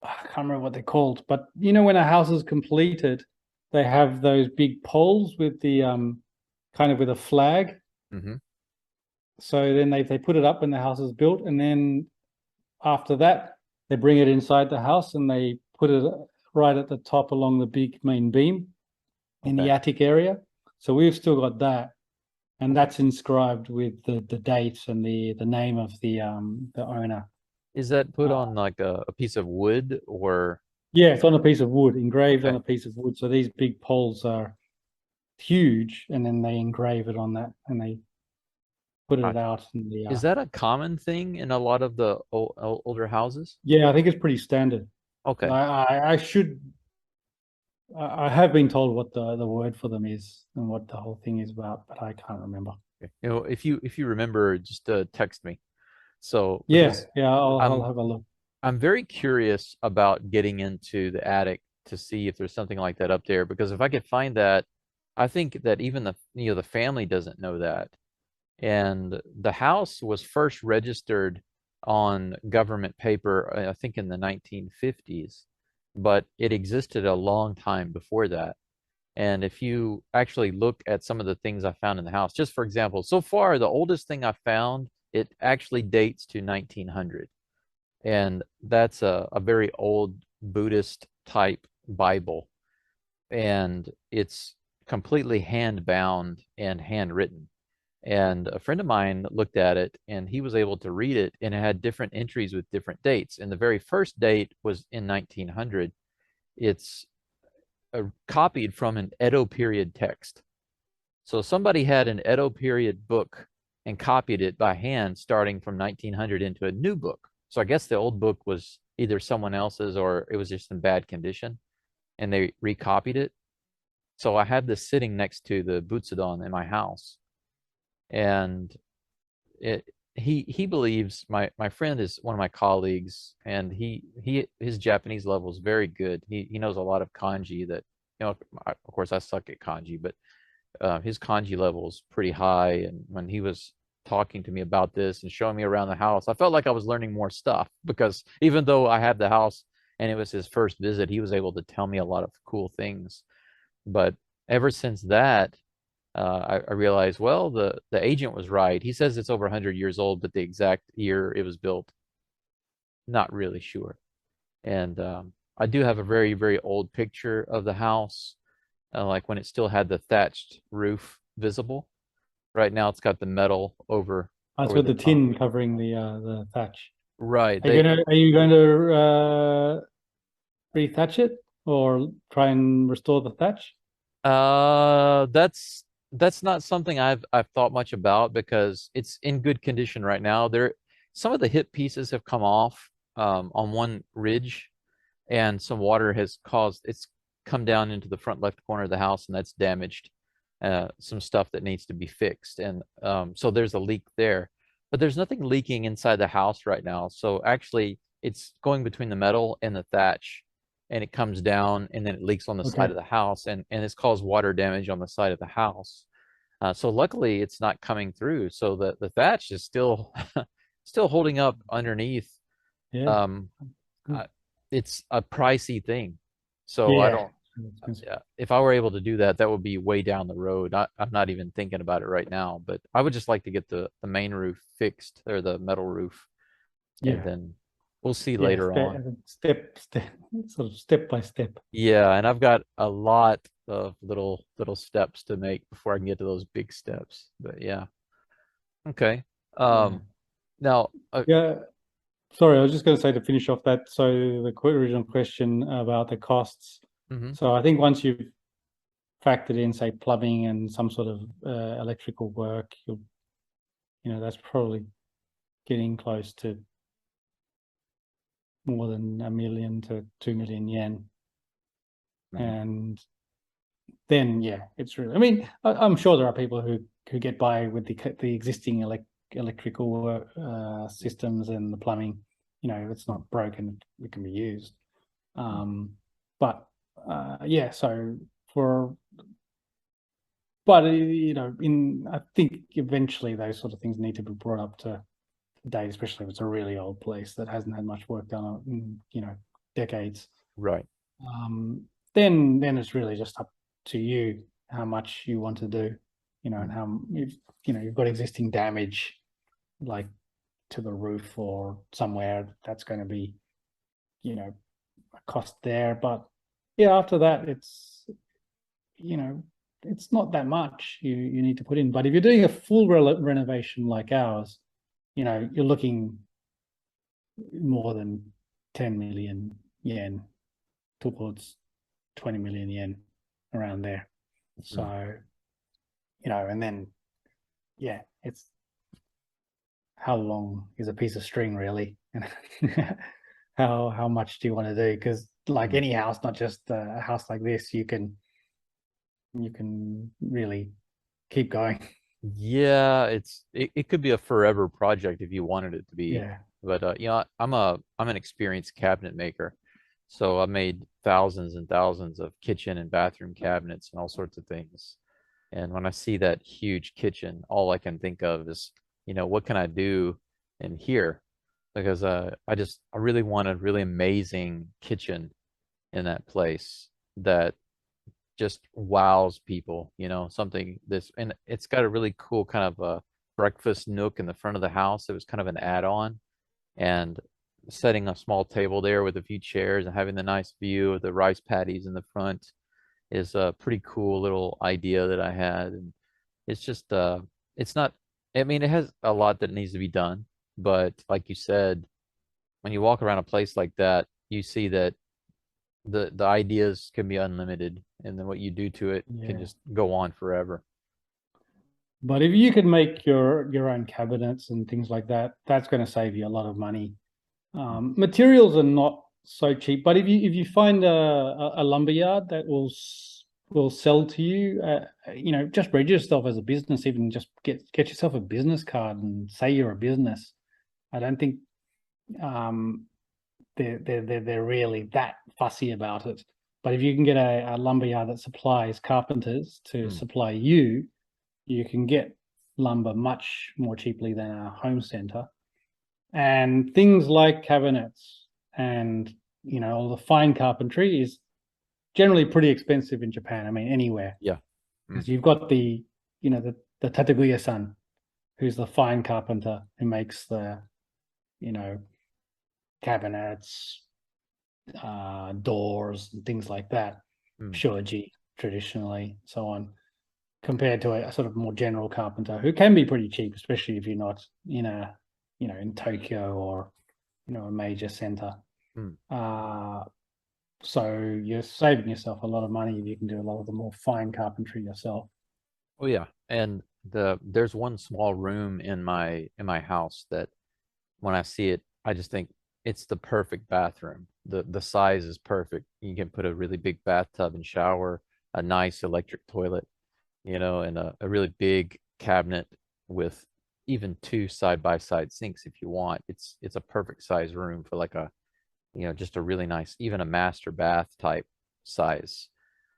I can't remember what they're called. But when a house is completed, they have those big poles with the kind of with a flag. Mhm. So then they put it up when the house is built, and then after that, they bring it inside the house and they put it right at the top along the big main beam in the Okay. attic area. So we've still got that, and that's inscribed with the date and the name of the owner. Is that put Uh, on like a piece of wood or yeah, it's on a piece of wood, engraved on okay? a piece of wood. So these big poles are huge, and then they engrave it on that, and they put it Gotcha. out in the. Is that a common thing in a lot of the older houses? Yeah, I think it's pretty standard. Okay. I should. I have been told what the word for them is and what the whole thing is about, but I can't remember. Okay. You know, if you remember, just text me. So Yeah, because yeah, I'll I'm have a look. I'm very curious about getting into the attic to see if there's something like that up there. Because if I could find that, I think that even the family doesn't know that. And the house was first registered on government paper, I think in the 1950s, but it existed a long time before that. And if you actually look at some of the things I found in the house, just for example, so far the oldest thing I found, it actually dates to 1900. And that's a very old Buddhist type Bible. And it's completely hand bound and handwritten. And a friend of mine looked at it and he was able to read it, and it had different entries with different dates. And the very first date was in 1900. It's copied from an Edo period text. So somebody had an Edo period book and copied it by hand starting from 1900 into a new book. So I guess the old book was either someone else's or it was just in bad condition and they recopied it. So I had this sitting next to the Butsudan in my house. And he believes, my friend is one of my colleagues, and his Japanese level is very good. He knows a lot of kanji that, of course I suck at kanji, but his kanji level is pretty high. And when he was talking to me about this and showing me around the house, I felt like I was learning more stuff, because even though I had the house and it was his first visit, he was able to tell me a lot of cool things. But ever since that, I realized, well, the agent was right. He says it's over 100 years old, but the exact year it was built, not really sure. And I do have a very, very old picture of the house, like when it still had the thatched roof visible. Right now, it's got the metal over. That's over with the the top. tin covering the thatch. Right. Are you going to rethatch it or try and restore the thatch? That's not something I've thought much about, because it's in good condition right now. Some of the hip pieces have come off on one ridge, and some water has caused it's come down into the front left corner of the house, and that's damaged some stuff that needs to be fixed. And so there's a leak there, but there's nothing leaking inside the house right now. So actually, it's going between the metal and the thatch, and it comes down and then it leaks on the side of the house, and it's caused water damage on the side of the house. So luckily it's not coming through. So the thatch is still still holding up underneath. Yeah. It's a pricey thing. So I don't, yeah, if I were able to do that, that would be way down the road. I'm not even thinking about it right now, but I would just like to get the main roof fixed, or the metal roof. And then we'll see later on. Step, sort of step by step. Yeah, and I've got a lot of little steps to make before I can get to those big steps. But yeah. Okay. Now, sorry, I was just going to say, to finish off that, so the original question about the costs. So I think once you've factored in, say, plumbing and some sort of electrical work, that's probably getting close to more than 1 million to 2 million yen. And then, it's really, I mean, I'm sure there are people who get by with the existing electrical systems and the plumbing. If it's not broken, it can be used. But I think eventually those sort of things need to be brought up to date, especially if it's a really old place that hasn't had much work done in decades. Right. Then it's really just up to you how much you want to do, and how you've got existing damage, like to the roof or somewhere, that's going to be a cost there. But after that, it's not that much you need to put in. But if you're doing a full renovation like ours, you're looking more than 10 million yen towards 20 million yen, around there. So and then it's how long is a piece of string, really? how much do you want to do? Because like any house, not just a house like this, you can really keep going. Yeah, it could be a forever project if you wanted it to be. But I'm an experienced cabinet maker, so I made thousands and thousands of kitchen and bathroom cabinets and all sorts of things. And when I see that huge kitchen, all I can think of is, what can I do in here? Because I really want a really amazing kitchen in that place that just wows people, you know, something this, and it's got a really cool kind of a breakfast nook in the front of the house. It was kind of an add-on, and setting a small table there with a few chairs and having the nice view of the rice paddies in the front is a pretty cool little idea that I had. And it's just it's not, I mean, it has a lot that needs to be done, but like you said, when you walk around a place like that, you see that the ideas can be unlimited, and then what you do to it can just go on forever. But if you could make your own cabinets and things like that, that's going to save you a lot of money. Materials are not so cheap, but if you find a lumberyard that will sell to you, you know, just register yourself as a business. Even just get yourself a business card and say you're a business. I don't think they're really that fussy about it. But if you can get a lumberyard that supplies carpenters to supply you, you can get lumber much more cheaply than a home center. And things like cabinets and, you know, all the fine carpentry is generally pretty expensive in Japan. I mean, anywhere. Yeah. Because you've got the, you know, the Tateguya-san, who's the fine carpenter who makes the, you know, cabinets, doors and things like that. Shoji, traditionally, so on, compared to a sort of more general carpenter who can be pretty cheap, especially if you're not in a, you know, in Tokyo or, you know, a major center. So you're saving yourself a lot of money if you can do a lot of the more fine carpentry yourself. Oh yeah, and there's one small room in my house that when I see it, I just think it's the perfect bathroom. The size is perfect. You can put a really big bathtub and shower, a nice electric toilet, you know, and a really big cabinet with even two side-by-side sinks if you want. It's a perfect size room for like a, you know, just a really nice, even a master bath type size.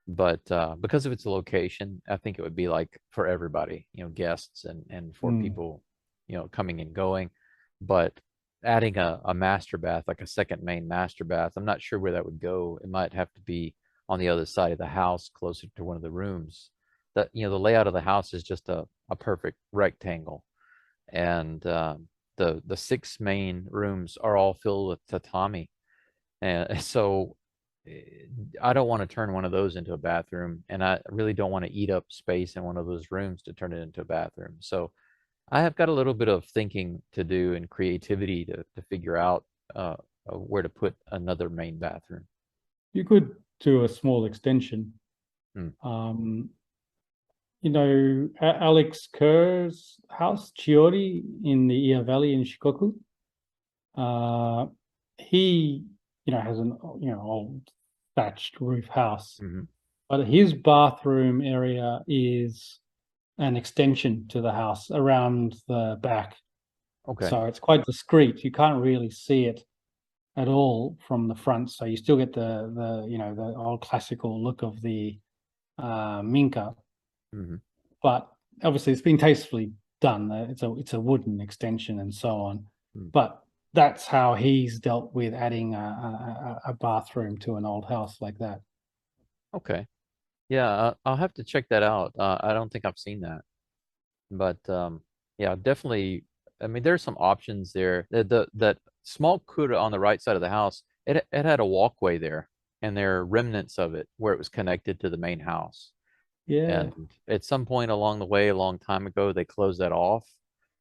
But because of its location, I think it would be like for everybody, you know, guests and for people, you know, coming and going. But adding a master bath, like a second main master bath, I'm not sure where that would go. It might have to be on the other side of the house, closer to one of the rooms. That, you know, the layout of the house is just a perfect rectangle, and the six main rooms are all filled with tatami, and so I don't want to turn one of those into a bathroom, and I really don't want to eat up space in one of those rooms to turn it into a bathroom. So I have got a little bit of thinking to do and creativity to figure out where to put another main bathroom. You could do a small extension. You know, Alex Kerr's house, Chiori, in the Iya Valley in Shikoku. He, you know, has an, you know, old thatched roof house, but his bathroom area is an extension to the house around the back. Okay. So it's quite discreet. You can't really see it at all from the front. So you still get the you know, the old classical look of the Minka. But obviously it's been tastefully done. It's a wooden extension and so on. But that's how he's dealt with adding a bathroom to an old house like that. Okay. Yeah, I'll have to check that out. I don't think I've seen that, but yeah, definitely. I mean, there's some options there. That small kura on the right side of the house, it had a walkway there, and there are remnants of it where it was connected to the main house. Yeah. And at some point along the way, a long time ago, they closed that off,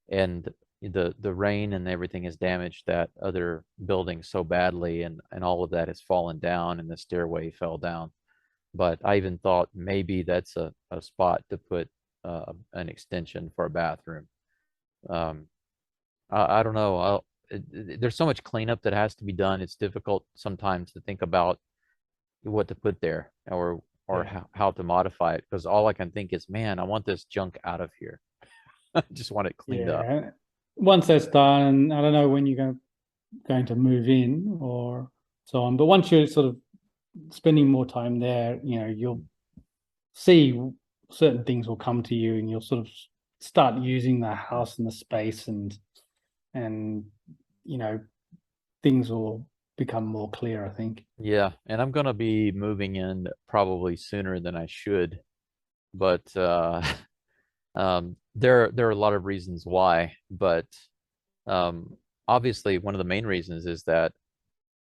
and the rain and everything has damaged that other building so badly, and all of that has fallen down, and the stairway fell down. But I even thought maybe that's a spot to put an extension for a bathroom. I don't know. There's so much cleanup that has to be done. It's difficult sometimes to think about what to put there, or how to modify it, because all I can think is, man, I want this junk out of here. I just want it cleaned up. Once that's done, I don't know when you're going to move in or so on, but once you're sort of spending more time there, you know, you'll see certain things will come to you, and you'll sort of start using the house and the space, and you know, things will become more clear, I think. Yeah, and I'm gonna be moving in probably sooner than I should, but there are a lot of reasons why, but um, obviously one of the main reasons is that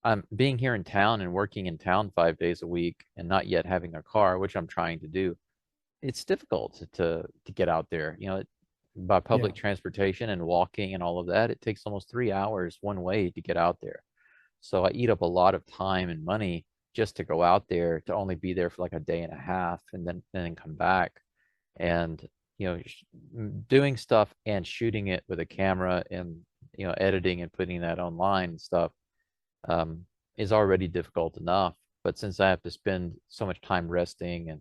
I'm being here in town and working in town 5 days a week and not yet having a car, which I'm trying to do. It's difficult to get out there, by Yeah. public transportation and walking and all of that. It takes almost 3 hours one way to get out there. So I eat up a lot of time and money just to go out there to only be there for like a day and a half and then come back. And doing stuff and shooting it with a camera and editing and putting that online and stuff um, is already difficult enough. But since I have to spend so much time resting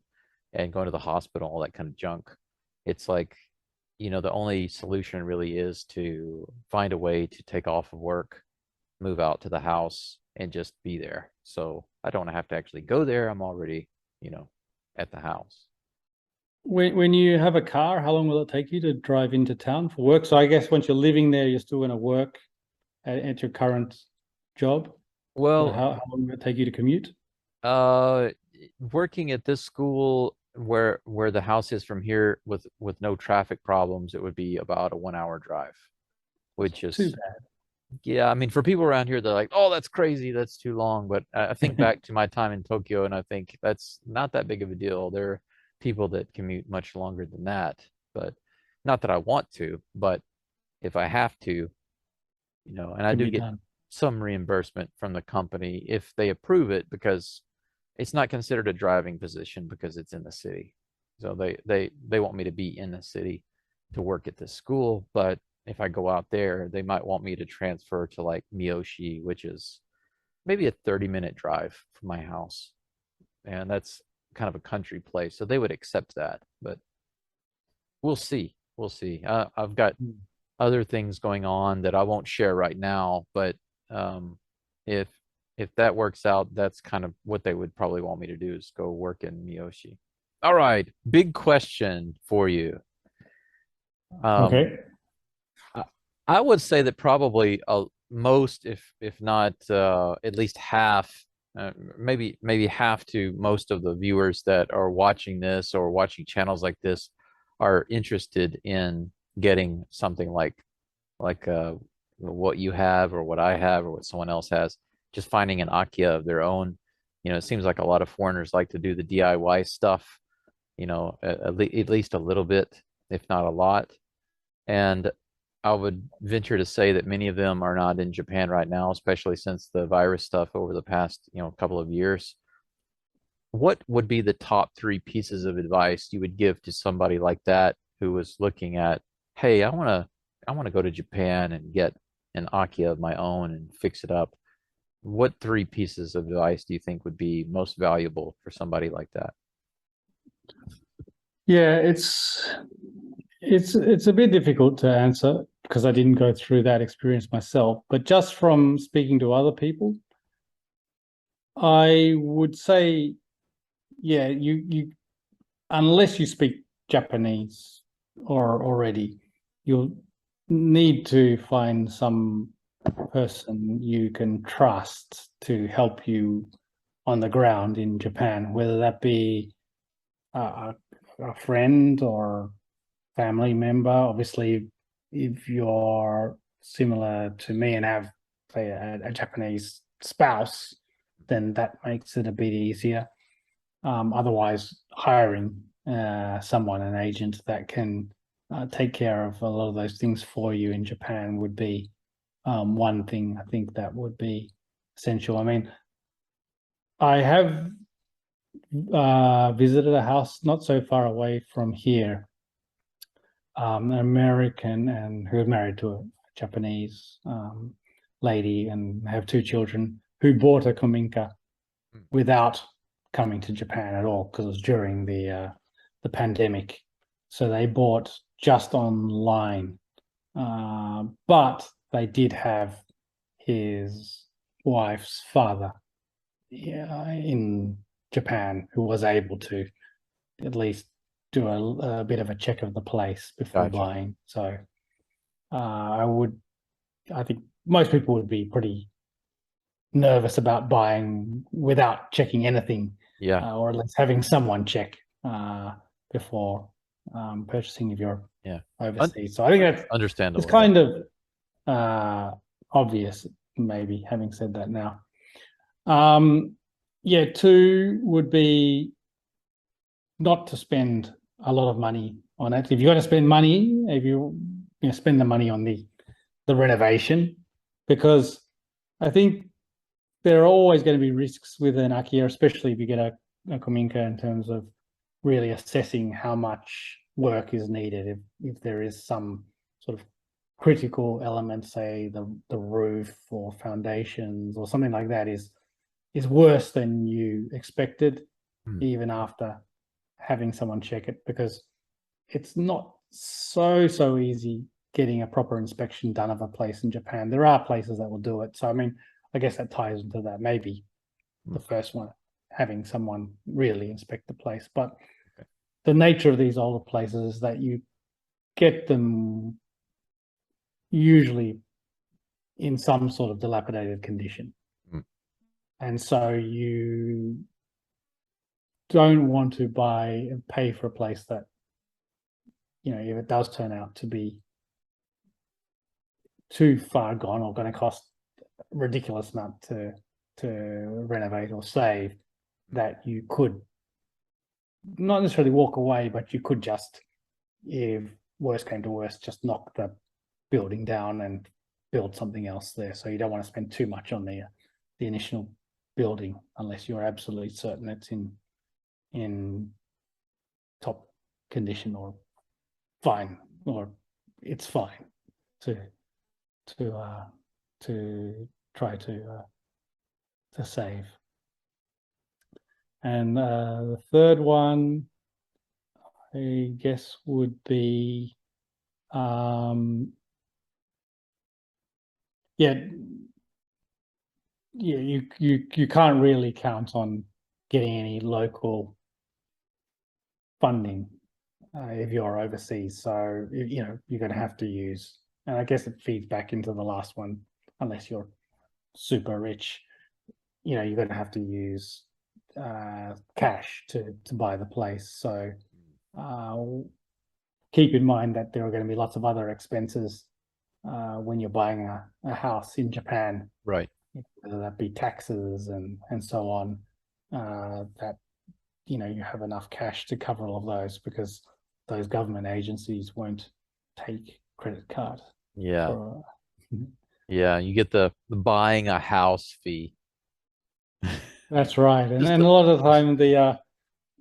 and going to the hospital, all that kind of junk, it's like, the only solution really is to find a way to take off of work, move out to the house, and just be there. So I don't have to actually go there. I'm already, at the house. When you have a car, how long will it take you to drive into town for work? So I guess once you're living there, you're still going to work at your current job. Well, How long will it take you to commute? uh, working at this school where the house is from here with no traffic problems, it would be about a 1 hour drive, which Too is, bad. yeah, I mean, for people around here, they're like, oh, that's crazy, that's too long. But I think back to my time in Tokyo, and I think that's not that big of a deal. There are people that commute much longer than that, but not that I want to, but if I have to, and I Can do be get done. some reimbursement from the company if they approve it, because it's not considered a driving position because it's in the city. So they want me to be in the city to work at this school, but if I go out there, they might want me to transfer to like Miyoshi, which is maybe a 30-minute drive from my house. And that's kind of a country place. So they would accept that, but we'll see. We'll see. I've got Mm. other things going on that I won't share right now, but um, if if that works out, that's kind of what they would probably want me to do is go work in Miyoshi. All right, big question for you. Um, Okay. I, I would say that probably most, if not at least half, maybe half to most of the viewers that are watching this or watching channels like this are interested in getting something like what you have or what I have or what someone else has, just finding an Akiya of their own. It seems like a lot of foreigners like to do the DIY stuff, at least a little bit, if not a lot. And I would venture to say that many of them are not in Japan right now, especially since the virus stuff over the past, couple of years. What would be the top three pieces of advice you would give to somebody like that who was looking at, hey, I want to go to Japan and get an Akiya of my own and fix it up? What three pieces of advice do you think would be most valuable for somebody like that? Yeah, it's a bit difficult to answer because I didn't go through that experience myself. But just from speaking to other people, I would say, yeah, you unless you speak Japanese or already, you'll need to find some person you can trust to help you on the ground in Japan, whether that be a friend or family member. Obviously, if you're similar to me and have, say, a Japanese spouse, then that makes it a bit easier. Otherwise, hiring someone, an agent that can take care of a lot of those things for you in Japan would be one thing I think that would be essential. I mean, I have visited a house not so far away from here, an American and who was married to a Japanese lady and have two children who bought a Kominka without coming to Japan at all because it was during the pandemic. So they bought just online, but they did have his wife's father in Japan who was able to at least do a bit of a check of the place before Gotcha. buying. So I think most people would be pretty nervous about buying without checking anything, Yeah. or at least having someone check before purchasing if you're overseas. So I think that's understandable. it's kind of obvious, maybe, having said that now. Yeah, 2 would be not to spend a lot of money on it. If you're going to spend money, if you spend the money on the renovation, because I think there are always going to be risks with an Akiya, especially if you get a Kominka, in terms of really assessing how much work is needed. If there is some sort of critical element, say the roof or foundations or something like that is worse than you expected, even after having someone check it, because it's not so easy getting a proper inspection done of a place in Japan. There are places that will do it. So, I mean, I guess that ties into that. Maybe the first one, having someone really inspect the place. But the nature of these older places is that you get them usually in some sort of dilapidated condition. And so you don't want to buy and pay for a place that, if it does turn out to be too far gone or going to cost a ridiculous amount to renovate or save, that you could not necessarily walk away, but you could just, if worst came to worst, just knock the building down and build something else there. So you don't want to spend too much on the initial building unless you're absolutely certain it's in top condition or fine, or it's fine to try to save. And the third one, I guess, would be you can't really count on getting any local funding if you're overseas. So you're going to have to use, and I guess it feeds back into the last one, unless you're super rich, you're going to have to use cash to buy the place. So keep in mind that there are going to be lots of other expenses when you're buying a house in Japan, right? Whether that be taxes and so on, that you have enough cash to cover all of those, because those government agencies won't take credit card. Yeah. Yeah, you get the buying a house fee. That's right. And a lot of the time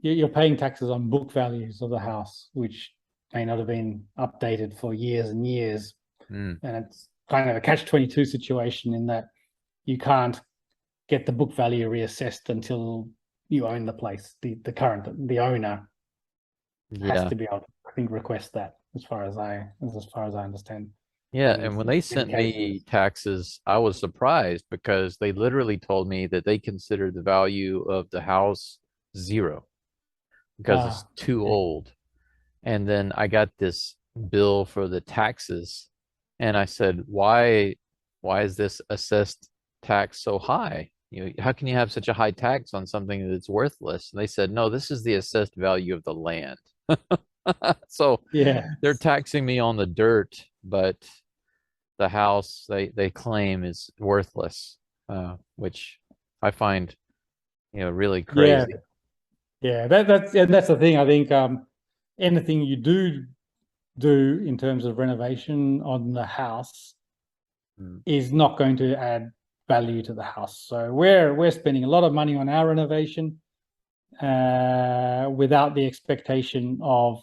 you're paying taxes on book values of the house, which may not have been updated for years and years. And it's kind of a catch-22 situation, in that you can't get the book value reassessed until you own the place. The owner has to be able to, I think, request that, as far as I understand. Yeah, and when they sent me taxes, I was surprised, because they literally told me that they consider the value of the house 0 because it's too old. And then I got this bill for the taxes, and I said, why is this assessed tax so high? How can you have such a high tax on something that's worthless? And they said, no, this is the assessed value of the land. So they're taxing me on the dirt, but the house they claim is worthless, which I find really crazy. That's the thing. I think anything you do in terms of renovation on the house is not going to add value to the house. So we're spending a lot of money on our renovation without the expectation of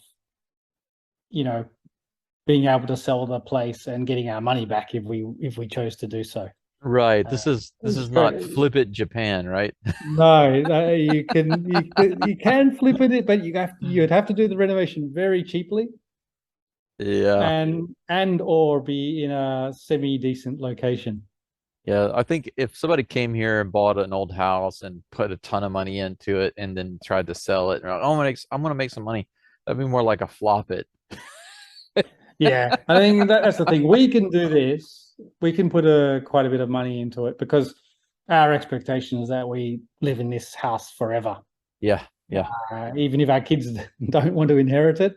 being able to sell the place and getting our money back if we chose to do so. Right. This is not Flip It Japan, right? No, you can flip it, but you'd have to do the renovation very cheaply. Yeah. And or be in a semi-decent location. Yeah, I think if somebody came here and bought an old house and put a ton of money into it and then tried to sell it, I'm gonna make some money, that'd be more like a flop it. Yeah, I think that's the thing. We can do this. We can put quite a bit of money into it, because our expectation is that we live in this house forever. Yeah. Even if our kids don't want to inherit it,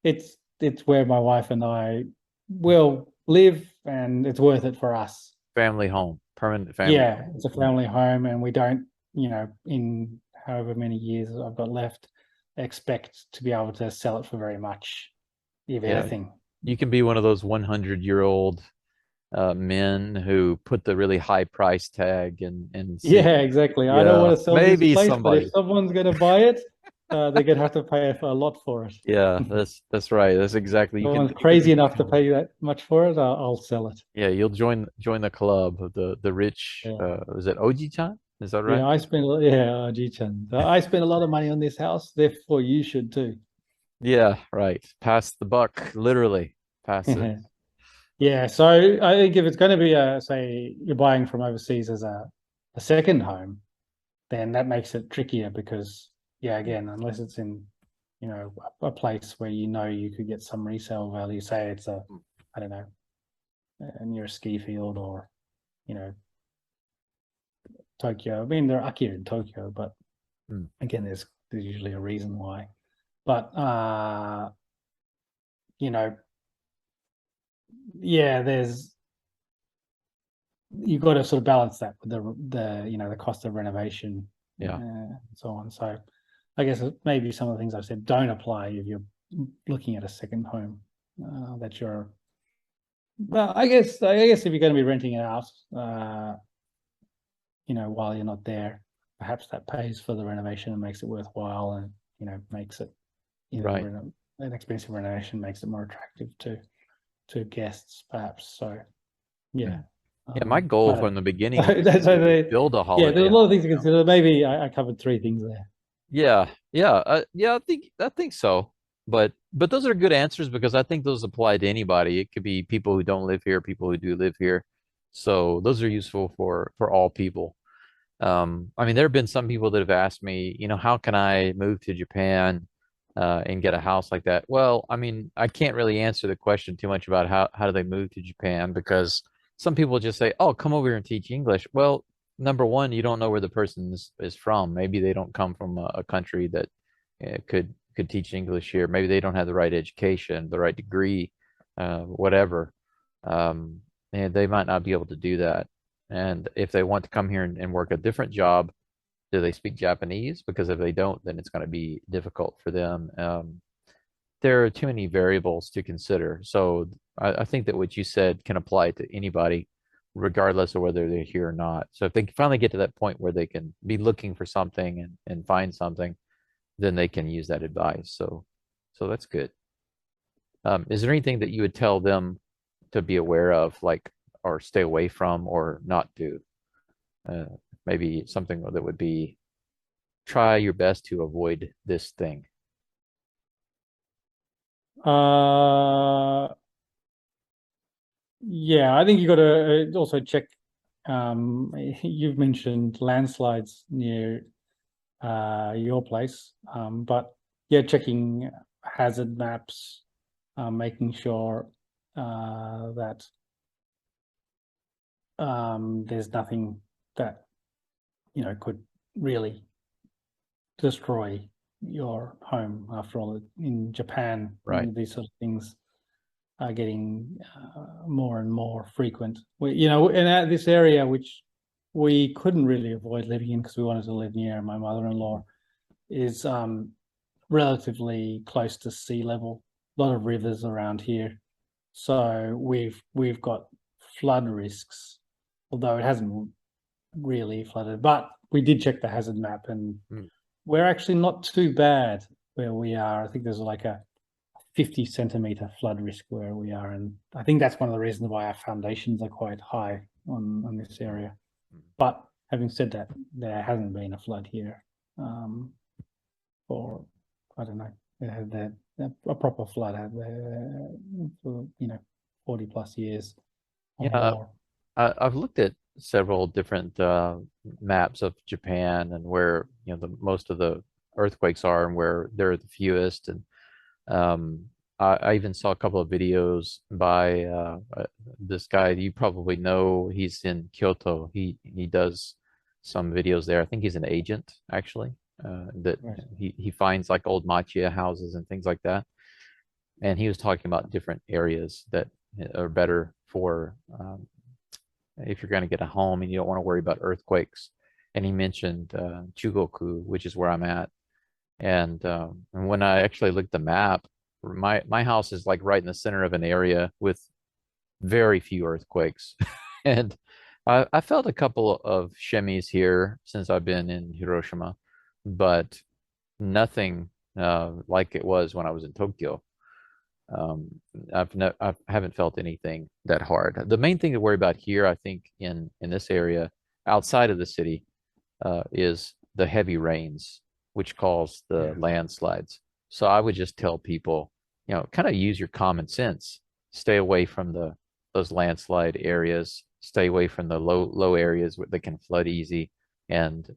it's where my wife and I will live, and it's worth it for us. Family home, permanent family. Yeah, it's a family home, and we don't, in however many years I've got left, expect to be able to sell it for very much, if anything. You can be one of those 100-year-old men who put the really high price tag and see. Yeah, exactly. I don't want to sell maybe this place, somebody. but if someone's going to buy it, they're going to have to pay a lot for it. Yeah, that's right. That's exactly. If someone's crazy enough to pay that much for it, I'll sell it. Yeah, you'll join the club of the rich. Is it Oji-chan? Is that right? Yeah, I spent a lot of money on this house, therefore you should too. Yeah, right. Pass the buck, literally. Pass it. Yeah, so I think if it's going to be say you're buying from overseas as a second home, then that makes it trickier because, again, unless it's in, a place where you could get some resale value, say it's I don't know, near a ski field or, Tokyo. I mean, there are Akiya in Tokyo, but again, there's usually a reason why. But you've got to sort of balance that with the cost of renovation, and so on. So I guess maybe some of the things I've said don't apply if you're looking at a second home Well, I guess if you're going to be renting it out, while you're not there, perhaps that pays for the renovation and makes it worthwhile, and makes it right. An expensive renovation makes it more attractive to guests, perhaps. So my goal from the beginning was to build a holiday. Yeah, there's a lot of things to consider. Maybe I covered 3 things there. I think so. But those are good answers because I think those apply to anybody. It could be people who don't live here, people who do live here. So those are useful for all people. I mean, there have been some people that have asked me, how can I move to Japan and get a house like that? Well, I mean, I can't really answer the question too much about how do they move to Japan, because some people just say, oh, come over here and teach English. Well, number one, you don't know where the person is from. Maybe they don't come from a country that could teach English here. Maybe they don't have the right education, the right degree, whatever. And they might not be able to do that. And if they want to come here and work a different job, do they speak Japanese? Because if they don't, then it's going to be difficult for them. There are too many variables to consider. So I think that what you said can apply to anybody, regardless of whether they're here or not. So if they finally get to that point where they can be looking for something and find something, then they can use that advice. So that's good. Is there anything that you would tell them to be aware of, like, or stay away from, or not do? Maybe something that would be, try your best to avoid this thing. I think you got to also check. You've mentioned landslides near your place, but checking hazard maps, making sure that there's nothing that could really destroy your home. After all, in Japan, right, these sort of things are getting more and more frequent. In this area, which we couldn't really avoid living in because we wanted to live near my mother-in-law, is relatively close to sea level. A lot of rivers around here, so we've got flood risks, although it hasn't really flooded. But we did check the hazard map, and we're actually not too bad where we are. I think there's like a 50-centimeter flood risk where we are, and I think that's one of the reasons why our foundations are quite high on this area. But having said that, there hasn't been a flood here for, I don't know, a proper flood for 40 plus years. I've looked at several different maps of Japan and where most of the earthquakes are and where they're the fewest. And I even saw a couple of videos by this guy you probably know. He's in Kyoto. He does some videos there. I think he's an agent actually, that Right. he finds like old machiya houses and things like that. And he was talking about different areas that are better for if you're going to get a home and you don't want to worry about earthquakes. And he mentioned Chugoku, which is where I'm at. And when I actually looked at the map, my house is like right in the center of an area with very few earthquakes. And I felt a couple of shimmies here since I've been in Hiroshima, but nothing like it was when I was in Tokyo. Um, I haven't felt anything that hard. The main thing to worry about here, I think, in this area outside of the city, is the heavy rains, which cause the Yeah. landslides. So I would just tell people, kind of use your common sense. Stay away from those landslide areas. Stay away from the low areas that can flood easy, and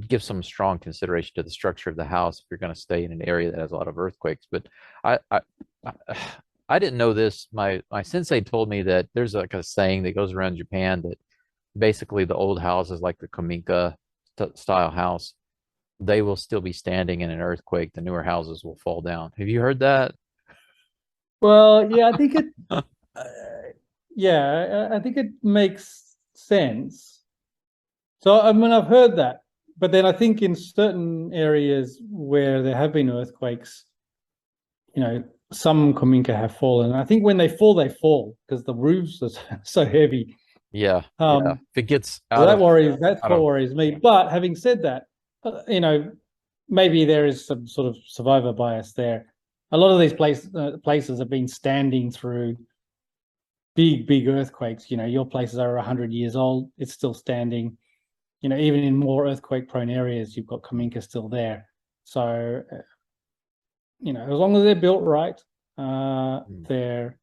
give some strong consideration to the structure of the house if you're going to stay in an area that has a lot of earthquakes. But I I, I didn't know this. My sensei told me that there's like a saying that goes around Japan that basically the old houses like the Kominka style house, they will still be standing in an earthquake. The newer houses will fall down. Have you heard that? Well, yeah, I think it. Yeah, I think it makes sense. So I mean, I've heard that, but then I think in certain areas where there have been earthquakes, some Kominka have fallen. I think when they fall because the roofs are so heavy. Yeah, Um, if it gets so out of that's out what of worries me. But having said that, maybe there is some sort of survivor bias there. A lot of these places have been standing through big earthquakes. Your places are 100 years old; it's still standing. Even in more earthquake-prone areas, you've got Kominka still there. So, as long as they're built right, they're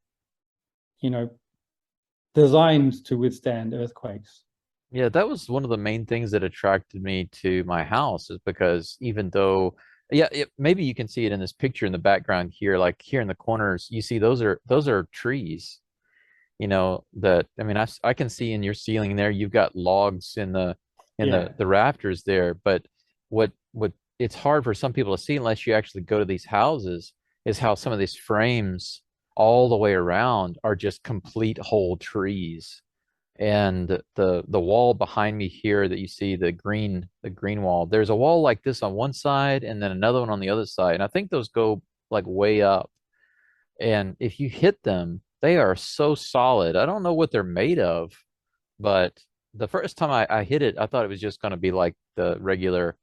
designed to withstand earthquakes. Yeah, that was one of the main things that attracted me to my house, is because even though, yeah, maybe you can see it in this picture in the background here, like here in the corners, you see those are trees, that, I mean, I can see in your ceiling there, you've got logs in Yeah, the rafters there, but what it's hard for some people to see unless you actually go to these houses is how some of these frames all the way around are just complete whole trees. And the wall behind me here that you see, the green wall, there's a wall like this on one side and then another one on the other side, and I think those go like way up. And if you hit them, they are so solid. I don't know what they're made of, but the first time I hit it, I thought it was just going to be like the regular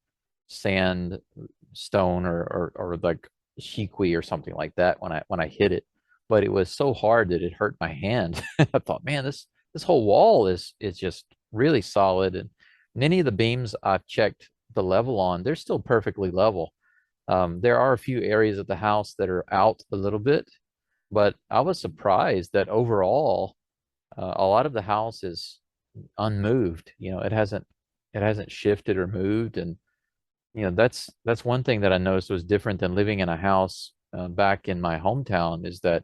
sand stone, or like shikwi or something like that when I hit it. But it was so hard that it hurt my hand. I thought, man, this whole wall is just really solid. And any of the beams I've checked the level on, they're still perfectly level. There are a few areas of the house that are out a little bit, but I was surprised that overall, a lot of the house is unmoved. It hasn't shifted or moved. And that's one thing that I noticed was different than living in a house back in my hometown, is that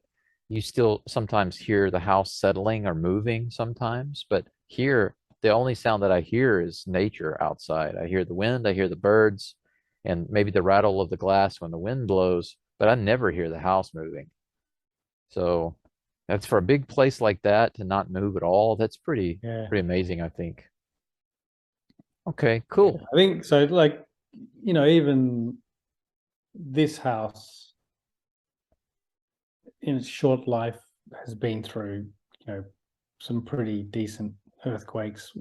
you still sometimes hear the house settling or moving sometimes, but here the only sound that I hear is nature outside. I hear the wind, I hear the birds, and maybe the rattle of the glass when the wind blows, but I never hear the house moving. So that's, for a big place like that to not move at all, that's pretty yeah, pretty amazing, I think. Okay, yeah. cool. I think so. Like, even this house in its short life has been through, some pretty decent earthquakes.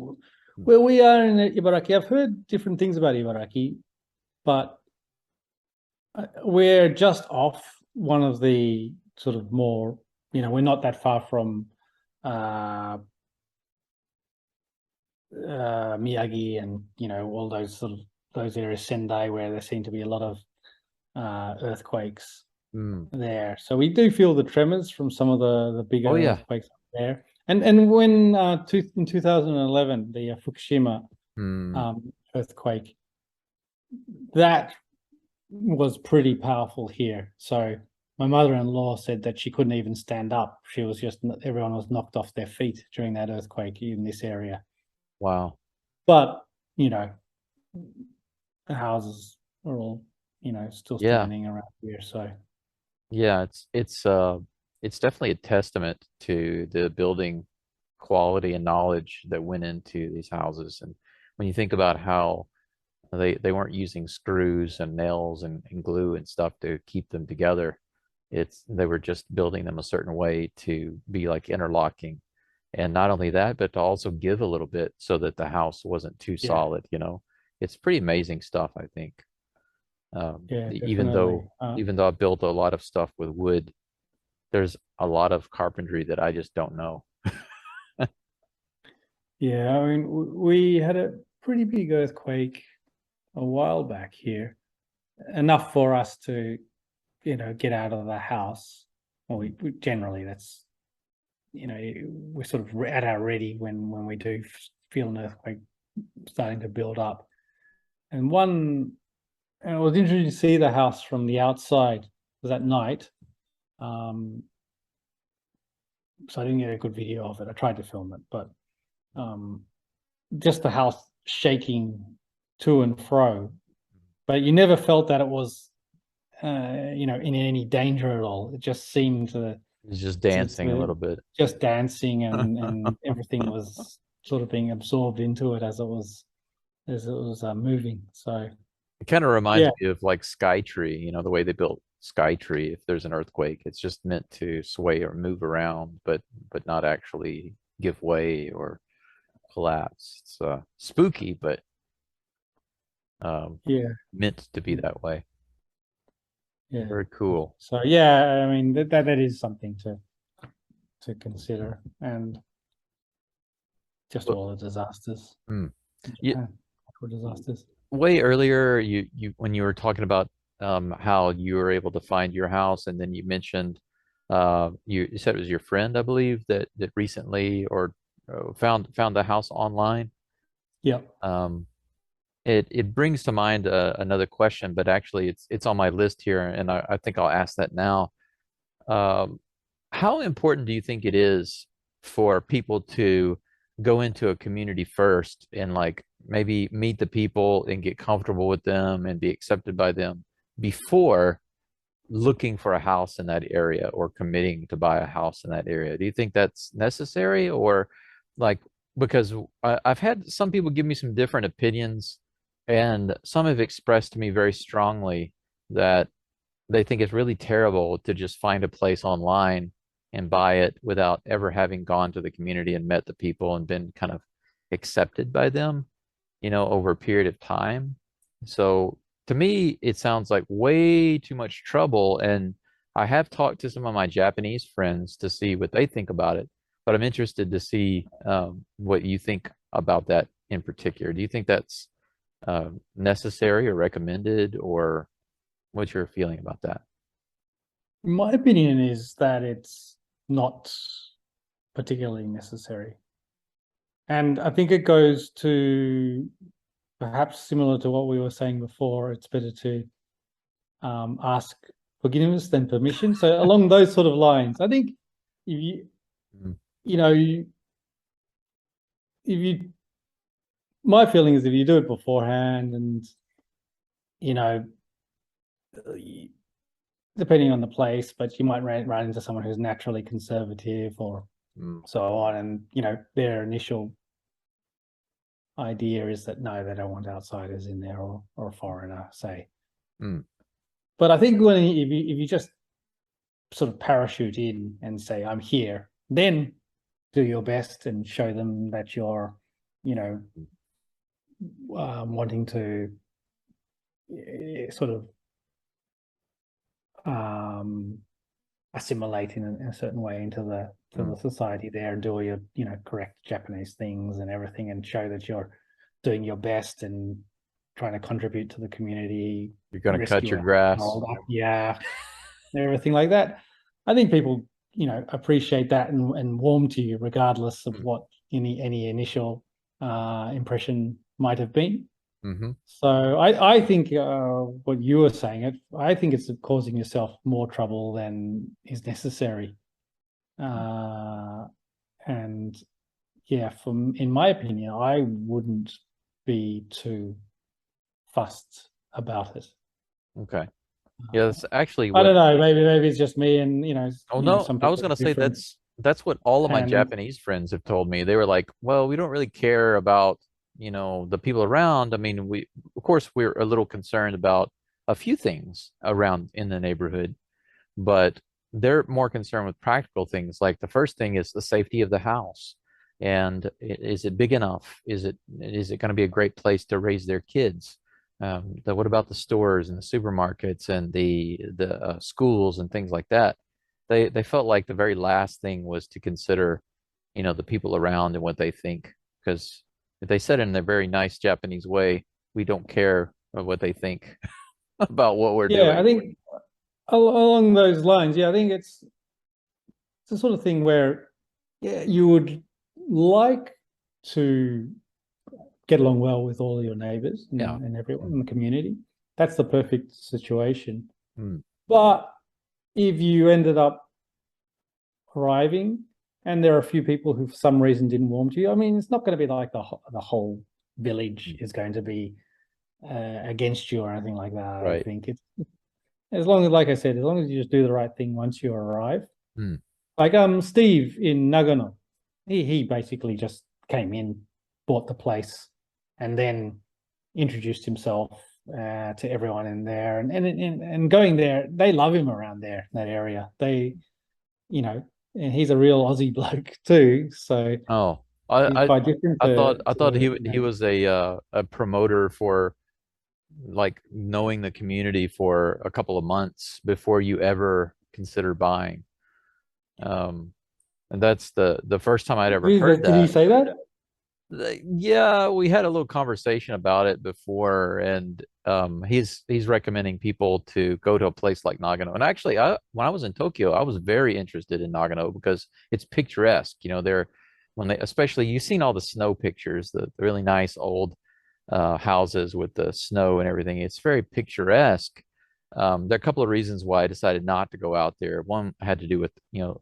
Where we are in Ibaraki, I've heard different things about Ibaraki, but we're just off one of the sort of more, we're not that far from Miyagi and all those areas, Sendai, where there seem to be a lot of earthquakes Mm. there. So we do feel the tremors from some of the bigger Oh yeah. earthquakes up there. And when in 2011, the Fukushima Mm. earthquake, that was pretty powerful here. So my mother-in-law said that she couldn't even stand up. Everyone was knocked off their feet during that earthquake in this area. Wow. But, you know, the houses are all, you know, still standing around here. So yeah, it's definitely a testament to the building quality and knowledge that went into these houses. And when you think about how they weren't using screws and nails and glue and stuff to keep them together, they were just building them a certain way to be like interlocking. And not only that, but to also give a little bit so that the house wasn't too yeah, solid, you know. It's pretty amazing stuff, I think. yeah, Even definitely. though I built a lot of stuff with wood, there's a lot of carpentry that I just don't know. Yeah, I mean, we had a pretty big earthquake a while back here, enough for us to, you know, get out of the house. Well, we generally, that's, you know, we're sort of at our ready when we do feel an earthquake starting to build up. And it was interesting to see the house from the outside. It was at night. So I didn't get a good video of it. I tried to film it, but just the house shaking to and fro. But you never felt that it was, you know, in any danger at all. It just seemed to It's just dancing a little bit. just dancing, and everything was sort of being absorbed into it as it was moving. So It kind of reminds yeah, me of like Skytree, you know, the way they built Skytree. If there's an earthquake, it's just meant to sway or move around, but not actually give way or collapse. It's spooky, but yeah, meant to be that way. yeah. Very cool. So yeah, I mean that is something to consider, and just But all the disasters mm, in you, Japan, natural disasters. way earlier, you when you were talking about how you were able to find your house, and then you mentioned you said it was your friend, I believe, that recently or found the house online. Yeah. Um, it brings to mind another question, but actually it's on my list here, and I think I'll ask that now. Um, how important do you think it is for people to go into a community first and like maybe meet the people and get comfortable with them and be accepted by them before looking for a house in that area or committing to buy a house in that area? Do you think that's necessary, or like, because I've had some people give me some different opinions, and some have expressed to me very strongly that they think it's really terrible to just find a place online and buy it without ever having gone to the community and met the people and been kind of accepted by them, you know, over a period of time. So to me, it sounds like way too much trouble. And I have talked to some of my Japanese friends to see what they think about it, but I'm interested to see what you think about that in particular. Do you think that's necessary or recommended, or what's your feeling about that? My opinion is that it's not particularly necessary. And I think it goes to perhaps similar to what we were saying before. It's better to ask forgiveness than permission. So along those sort of lines, I think if you, Mm, you know, if you, my feeling is if you do it beforehand and, you know, depending on the place, but you might run into someone who's naturally conservative or mm, so on, and you know their initial idea is that no, they don't want outsiders in there or a foreigner, say. mm, But I think when if you just sort of parachute in and say I'm here, then do your best and show them that you're, you know, wanting to sort of assimilate in a certain way into the mm. society there, do all your, you know, correct Japanese things and everything, and show that you're doing your best and trying to contribute to the community, You're gonna cut rescue your a grass. household, yeah, everything like that. I think people, you know, appreciate that and warm to you regardless of Mm, what any initial impression might have been. mm-hmm. So I think what you were saying, I think it's causing yourself more trouble than is necessary. And yeah, in my opinion, I wouldn't be too fussed about it. Okay. Yeah, that's actually I what don't know. Maybe it's just me, and Oh you know, no, some I was people gonna are say different. that's what all of my And Japanese friends have told me. They were like, "Well, we don't really care about, the people around. I mean, we of course we're a little concerned about a few things around in the neighborhood, but they're more concerned with practical things. Like the first thing is the safety of the house. And is it big enough? Is it going to be a great place to raise their kids? What about the stores and the supermarkets and the schools and things like that? They felt like the very last thing was to consider, the people around and what they think. Because if they said it in a very nice Japanese way, we don't care what they think about what we're yeah, I doing. think along those lines, I think it's the sort of thing where you would like to get along well with all your neighbors Yeah. and everyone in the community. That's the perfect situation. Mm. But if you ended up arriving and there are a few people who for some reason didn't warm to you, I mean, it's not going to be like the whole village is going to be against you or anything like that. I Right. think it's, as long as, like I said, as long as you just do the right thing once you arrive. Mm. Like Steve in Nagano, he basically just came in, bought the place, and then introduced himself to everyone in there. And going there, they love him around there, that area. They, and he's a real Aussie bloke too. So Oh, he's I quite different I thought he to was a promoter for like knowing the community for a couple of months before you ever consider buying. Um, and that's the first time I'd ever heard Did he that. say that? Yeah, we had a little conversation about it before, and he's recommending people to go to a place like Nagano. And actually, when I was in Tokyo, I was very interested in Nagano because it's picturesque. They're when they especially you've seen all the snow pictures, the really nice old houses with the snow and everything. It's very picturesque. There are a couple of reasons why I decided not to go out there. One had to do with,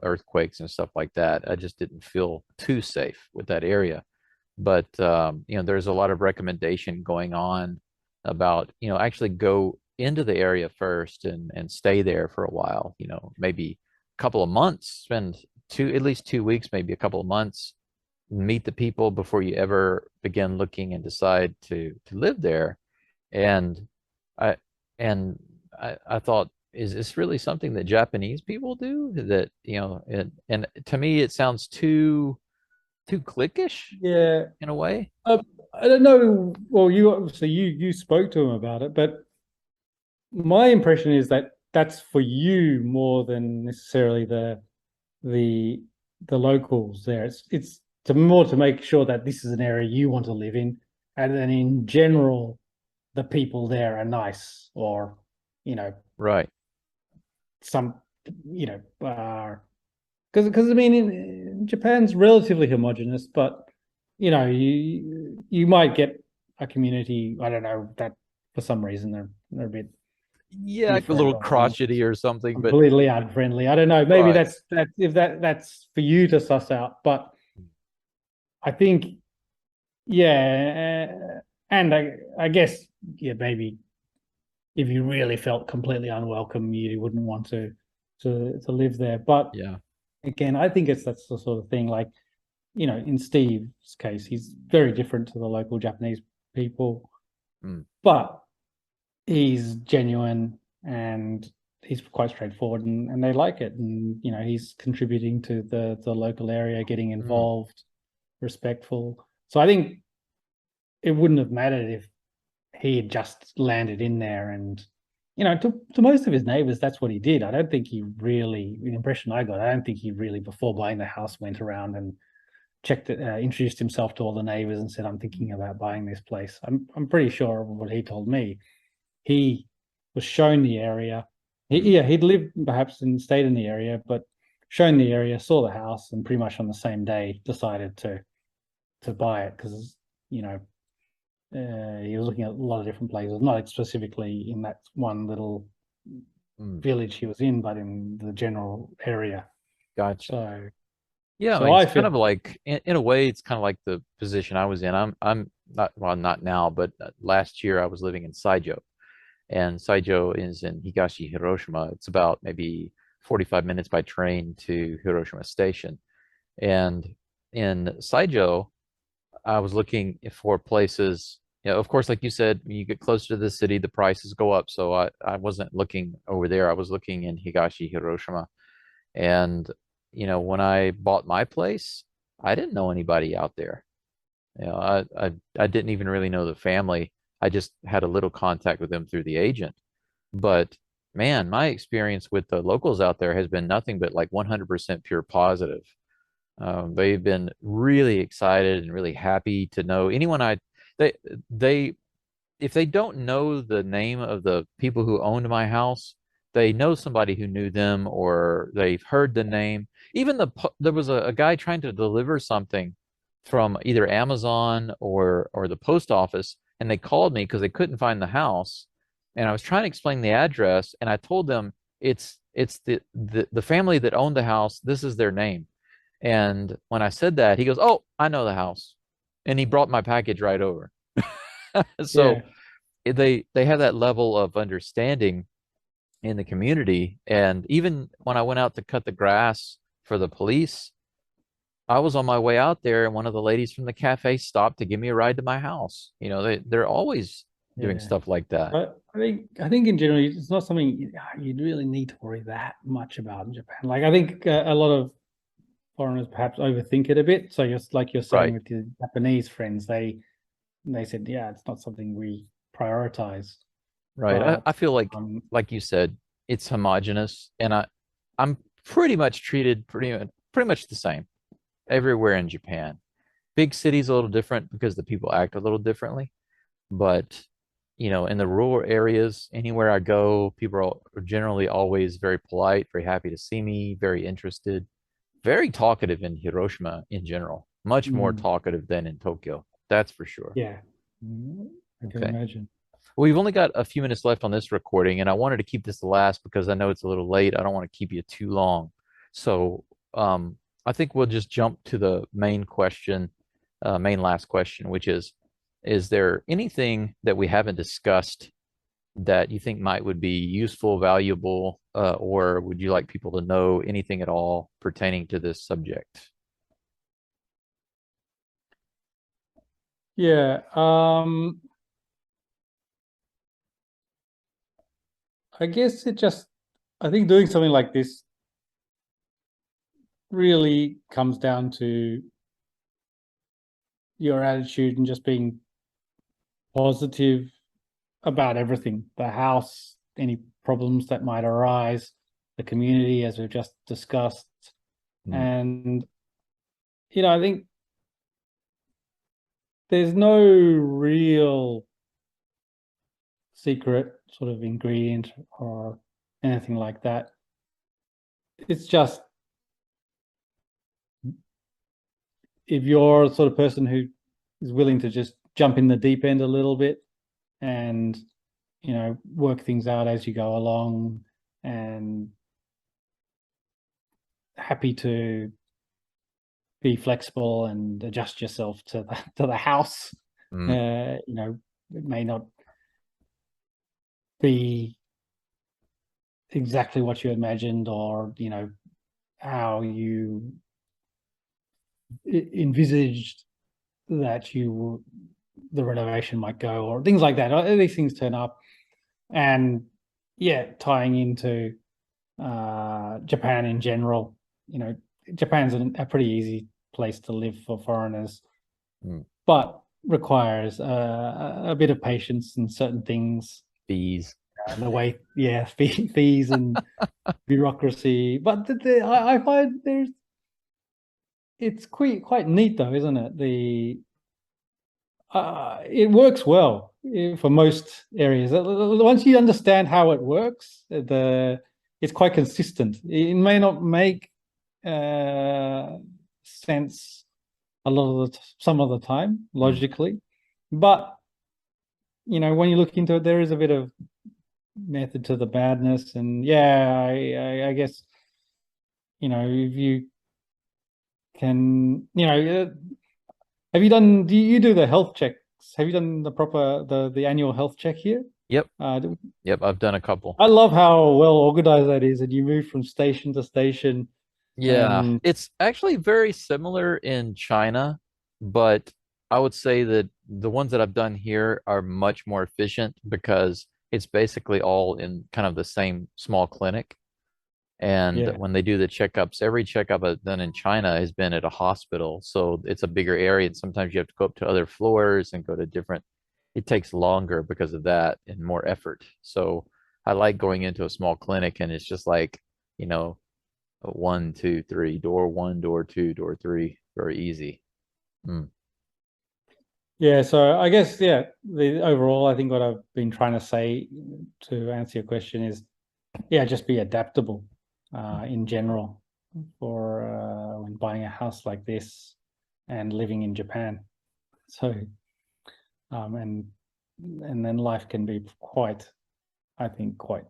earthquakes and stuff like that. I just didn't feel too safe with that area. But there's a lot of recommendation going on about, actually go into the area first and stay there for a while, maybe a couple of months, spend at least 2 weeks, maybe a couple of months, meet the people before you ever begin looking and decide to live there. And I and I thought, is this really something that Japanese people do? That, and to me it sounds too cliquish Yeah. in a way. I don't know. Well, you spoke to him about it, but my impression is that that's for you more than necessarily the the locals there. It's more to make sure that this is an area you want to live in, and then in general, the people there are nice, or Right. some because I mean, Japan's relatively homogenous, but you might get a community, I don't know, that for some reason they're a bit Yeah, like a different little or crotchety or something, but completely unfriendly. I don't know. Maybe right. that's for you to suss out. But I think, and I guess, maybe if you really felt completely unwelcome, you wouldn't want to live there. But Yeah. again, I think that's the sort of thing. Like, in Steve's case, he's very different to the local Japanese people, Mm. but he's genuine and he's quite straightforward, and they like it. And he's contributing to the local area, getting Mm. involved, respectful. So I think it wouldn't have mattered if he had just landed in there. And to most of his neighbors, that's what he did. I don't think he really, the impression I got, I don't think he really, before buying the house, went around and checked it, introduced himself to all the neighbors and said, I'm thinking about buying this place. I'm pretty sure of what he told me. He was shown the area. He'd lived perhaps and stayed in the area, but shown the area, saw the house, and pretty much on the same day decided to buy it, because he was looking at a lot of different places, not specifically in that one little Mm. village he was in, but in the general area. Gotcha. So Yeah, I So mean, I it's kind feel, of like in a way, it's kind of like the position I was in. I'm not, well, not now, but last year I was living in Saijo, and Saijo is in Higashi Hiroshima. It's about maybe 45 minutes by train to Hiroshima Station. And in Saijo, I was looking for places, of course, like you said, when you get closer to the city, the prices go up. So I wasn't looking over there. I was looking in Higashi Hiroshima. And, when I bought my place, I didn't know anybody out there. I didn't even really know the family. I just had a little contact with them through the agent. But man, my experience with the locals out there has been nothing but like 100% pure positive. They've been really excited and really happy to know anyone they, they, if they don't know the name of the people who owned my house, they know somebody who knew them or they've heard the name. Even there was a guy trying to deliver something from either Amazon or the post office, and they called me because they couldn't find the house. And I was trying to explain the address, and I told them it's the family that owned the house. This is their name. And when I said that, he goes, "Oh, I know the house." And he brought my package right over. So yeah, they have that level of understanding in the community. And even when I went out to cut the grass for the police, I was on my way out there and one of the ladies from the cafe stopped to give me a ride to my house. They're always doing yeah. stuff like that. But I think in general, it's not something you really need to worry that much about in Japan. Like I think a lot of foreigners perhaps overthink it a bit. So just like you're saying Right. with your Japanese friends, they said, yeah, it's not something we prioritize. Right. I But feel like you said, it's homogenous, and I'm pretty much treated pretty much the same everywhere in Japan. Big cities a little different because the people act a little differently, but in the rural areas, anywhere I go, people are generally always very polite, very happy to see me, very interested, very talkative in Hiroshima in general, much more mm, talkative than in Tokyo. That's for sure. yeah, I can Okay. imagine. Well, we've only got a few minutes left on this recording, and I wanted to keep this the last because I know it's a little late. I don't want to keep you too long. So I think we'll just jump to the main question, main last question, which is there anything that we haven't discussed that you think would be useful, valuable, or would you like people to know anything at all pertaining to this subject? Yeah, I guess I think doing something like this really comes down to your attitude and just being positive about everything, the house, any problems that might arise, the community, as we've just discussed. Mm, And, I think there's no real secret sort of ingredient or anything like that. It's just if you're the sort of person who is willing to just jump in the deep end a little bit and work things out as you go along, and happy to be flexible and adjust yourself to the house. mm, It may not be exactly what you imagined, or how you envisaged that the renovation might go, or things like that. These things turn up, and yeah, tying into Japan in general. Japan's a pretty easy place to live for foreigners, mm. but requires a bit of patience in certain things. Fees. The way, yeah, fees and bureaucracy. But I find it's quite neat though, isn't it? It works well for most areas. Once you understand how it works, it's quite consistent. It may not make sense some of the time Mm. logically, but when you look into it, there is a bit of method to the madness. And yeah, I guess if you can, have you done, do you do the health checks? Have you done the annual health check here? Yep. Yep, I've done a couple. I love how well organized that is, and you move from station to station. Yeah, And it's actually very similar in China, but I would say that the ones that I've done here are much more efficient because it's basically all in kind of the same small clinic. And yeah, when they do the checkups, every checkup I've done in China has been at a hospital. So it's a bigger area. And sometimes you have to go up to other floors and go to different, it takes longer because of that and more effort. So I like going into a small clinic and it's just like, you know, one, two, three, door one, door two, door three, very easy. Mm. yeah. So I guess, yeah, the overall, I think what I've been trying to say to answer your question is, yeah, just be adaptable in general for when buying a house like this and living in Japan. So, and then life can be I think, quite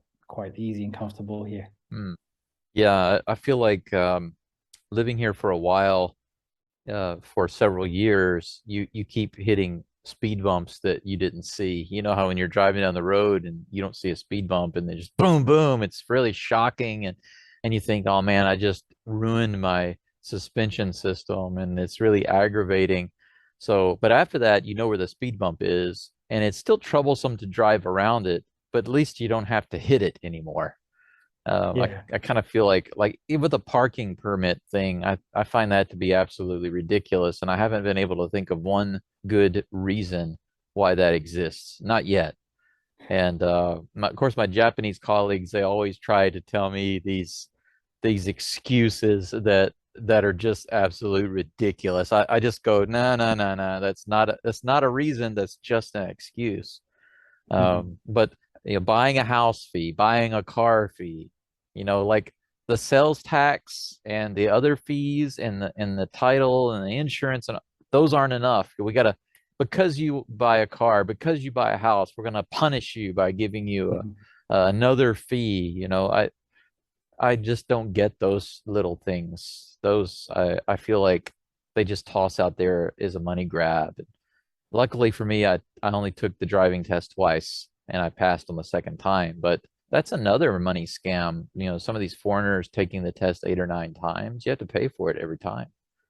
easy and comfortable here. Mm. Yeah, I feel like living here for a while, for several years, you keep hitting speed bumps that you didn't see. You know how when you're driving down the road and you don't see a speed bump and then just boom, boom, it's really shocking and you think, oh man, I just ruined my suspension system and it's really aggravating. So, but after that, you know where the speed bump is, and it's still troublesome to drive around it, but at least you don't have to hit it anymore. Yeah, I kind of feel like even with the parking permit thing, I find that to be absolutely ridiculous, and I haven't been able to think of one good reason why that exists. Not yet. And of course, my Japanese colleagues, they always try to tell me these excuses that are just absolute ridiculous. I just go, no, no, no, no, that's not a reason. That's just an excuse. But buying a house fee, buying a car fee, like the sales tax and the other fees and the title and the insurance, and those aren't enough. We gotta, because you buy a car, because you buy a house, we're gonna punish you by giving you another fee. I just don't get those little things. Those I feel like they just toss out there as a money grab. Luckily for me, I only took the driving test twice and I passed on the second time. But that's another money scam. Some of these foreigners taking the test 8 or 9 times, you have to pay for it every time.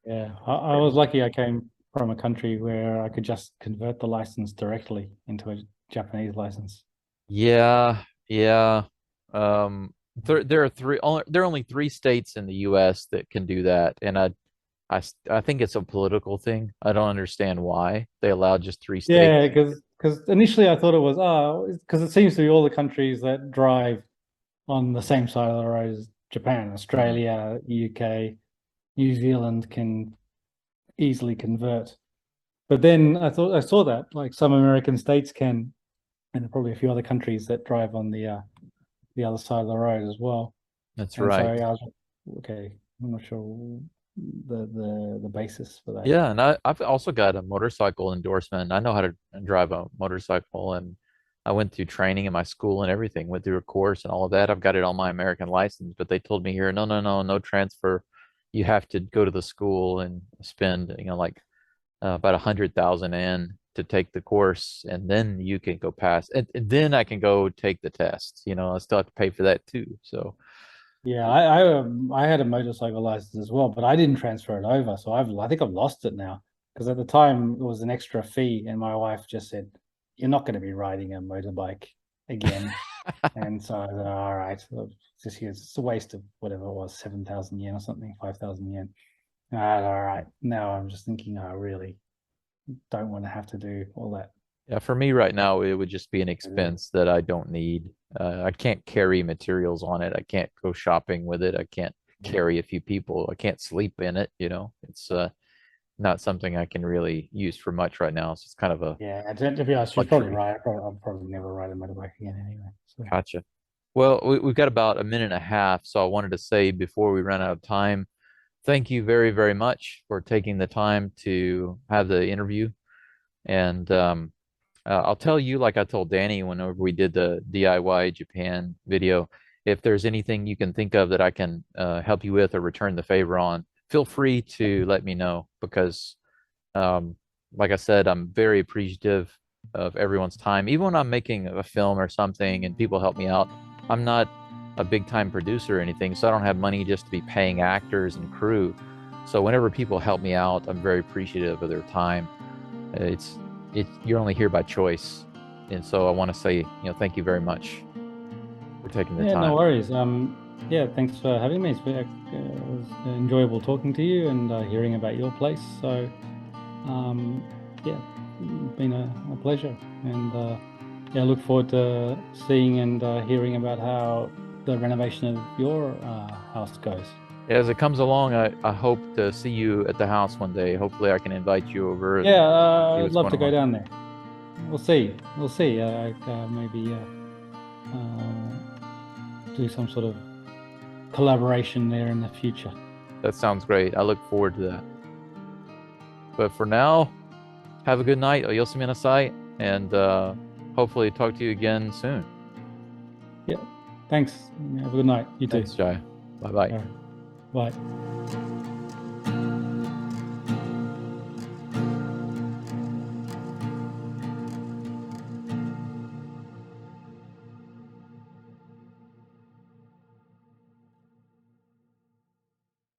yeah. I was lucky. I came from a country where I could just convert the license directly into a Japanese license. Yeah, yeah. There are there are only 3 states in the U.S. that can do that, and I think it's a political thing. I don't understand why they allowed just 3 states. Yeah, because initially I thought it was because it seems to be all the countries that drive on the same side of the road as Japan, Australia, UK, New Zealand can easily convert. But then I saw that like some American states can, and probably a few other countries that drive on the other side of the road as well. That's And so right. I was okay. I'm not sure the basis for that. Yeah, and I've also got a motorcycle endorsement. I know how to drive a motorcycle, and I went through training in my school and everything, went through a course and all of that. I've got it on my American license, but they told me here, no, no, no, no transfer. You have to go to the school and spend, like about 100,000 in to take the course, and then you can go pass, and then I can go take the test. I still have to pay for that too. So Yeah, I had a motorcycle license as well, but I didn't transfer it over, so I think I've lost it now because at the time it was an extra fee, and my wife just said, "You're not going to be riding a motorbike again," and so I said, "All right, well, it's a waste of whatever it was, 7,000 yen or something, 5,000 yen." All right, now I'm just thinking, I really don't want to have to do all that. yeah, for me right now, it would just be an expense that I don't need. I can't carry materials on it. I can't go shopping with it. I can't carry a few people. I can't sleep in it. It's not something I can really use for much right now. So it's kind of a Yeah, to be honest, she's probably luxury. right. I'll probably never ride a motorbike again anyway. So. Gotcha. Well, we've got about a minute and a half, so I wanted to say before we run out of time, thank you very, very much for taking the time to have the interview. And I'll tell you, like I told Danny whenever we did the DIY Japan video, if there's anything you can think of that I can help you with or return the favor on, feel free to let me know, because like I said, I'm very appreciative of everyone's time. Even when I'm making a film or something and people help me out, I'm not a big time producer or anything, so I don't have money just to be paying actors and crew. So whenever people help me out, I'm very appreciative of their time. You're only here by choice, and so I want to say, thank you very much for taking the time. No worries. Yeah, thanks for having me. It was enjoyable talking to you and hearing about your place. So, yeah, it's been a pleasure, and yeah, I look forward to seeing and hearing about how the renovation of your house goes. As it comes along, I hope to see you at the house one day. Hopefully I can invite you over. Yeah, I'd love to go down there. We'll see. Maybe do some sort of collaboration there in the future. That sounds great. I look forward to that. But for now, have a good night. Oyasuminasai, and hopefully talk to you again soon. Yeah, thanks. Have a good night. You too. Thanks, Jaya. Bye-bye. Bye.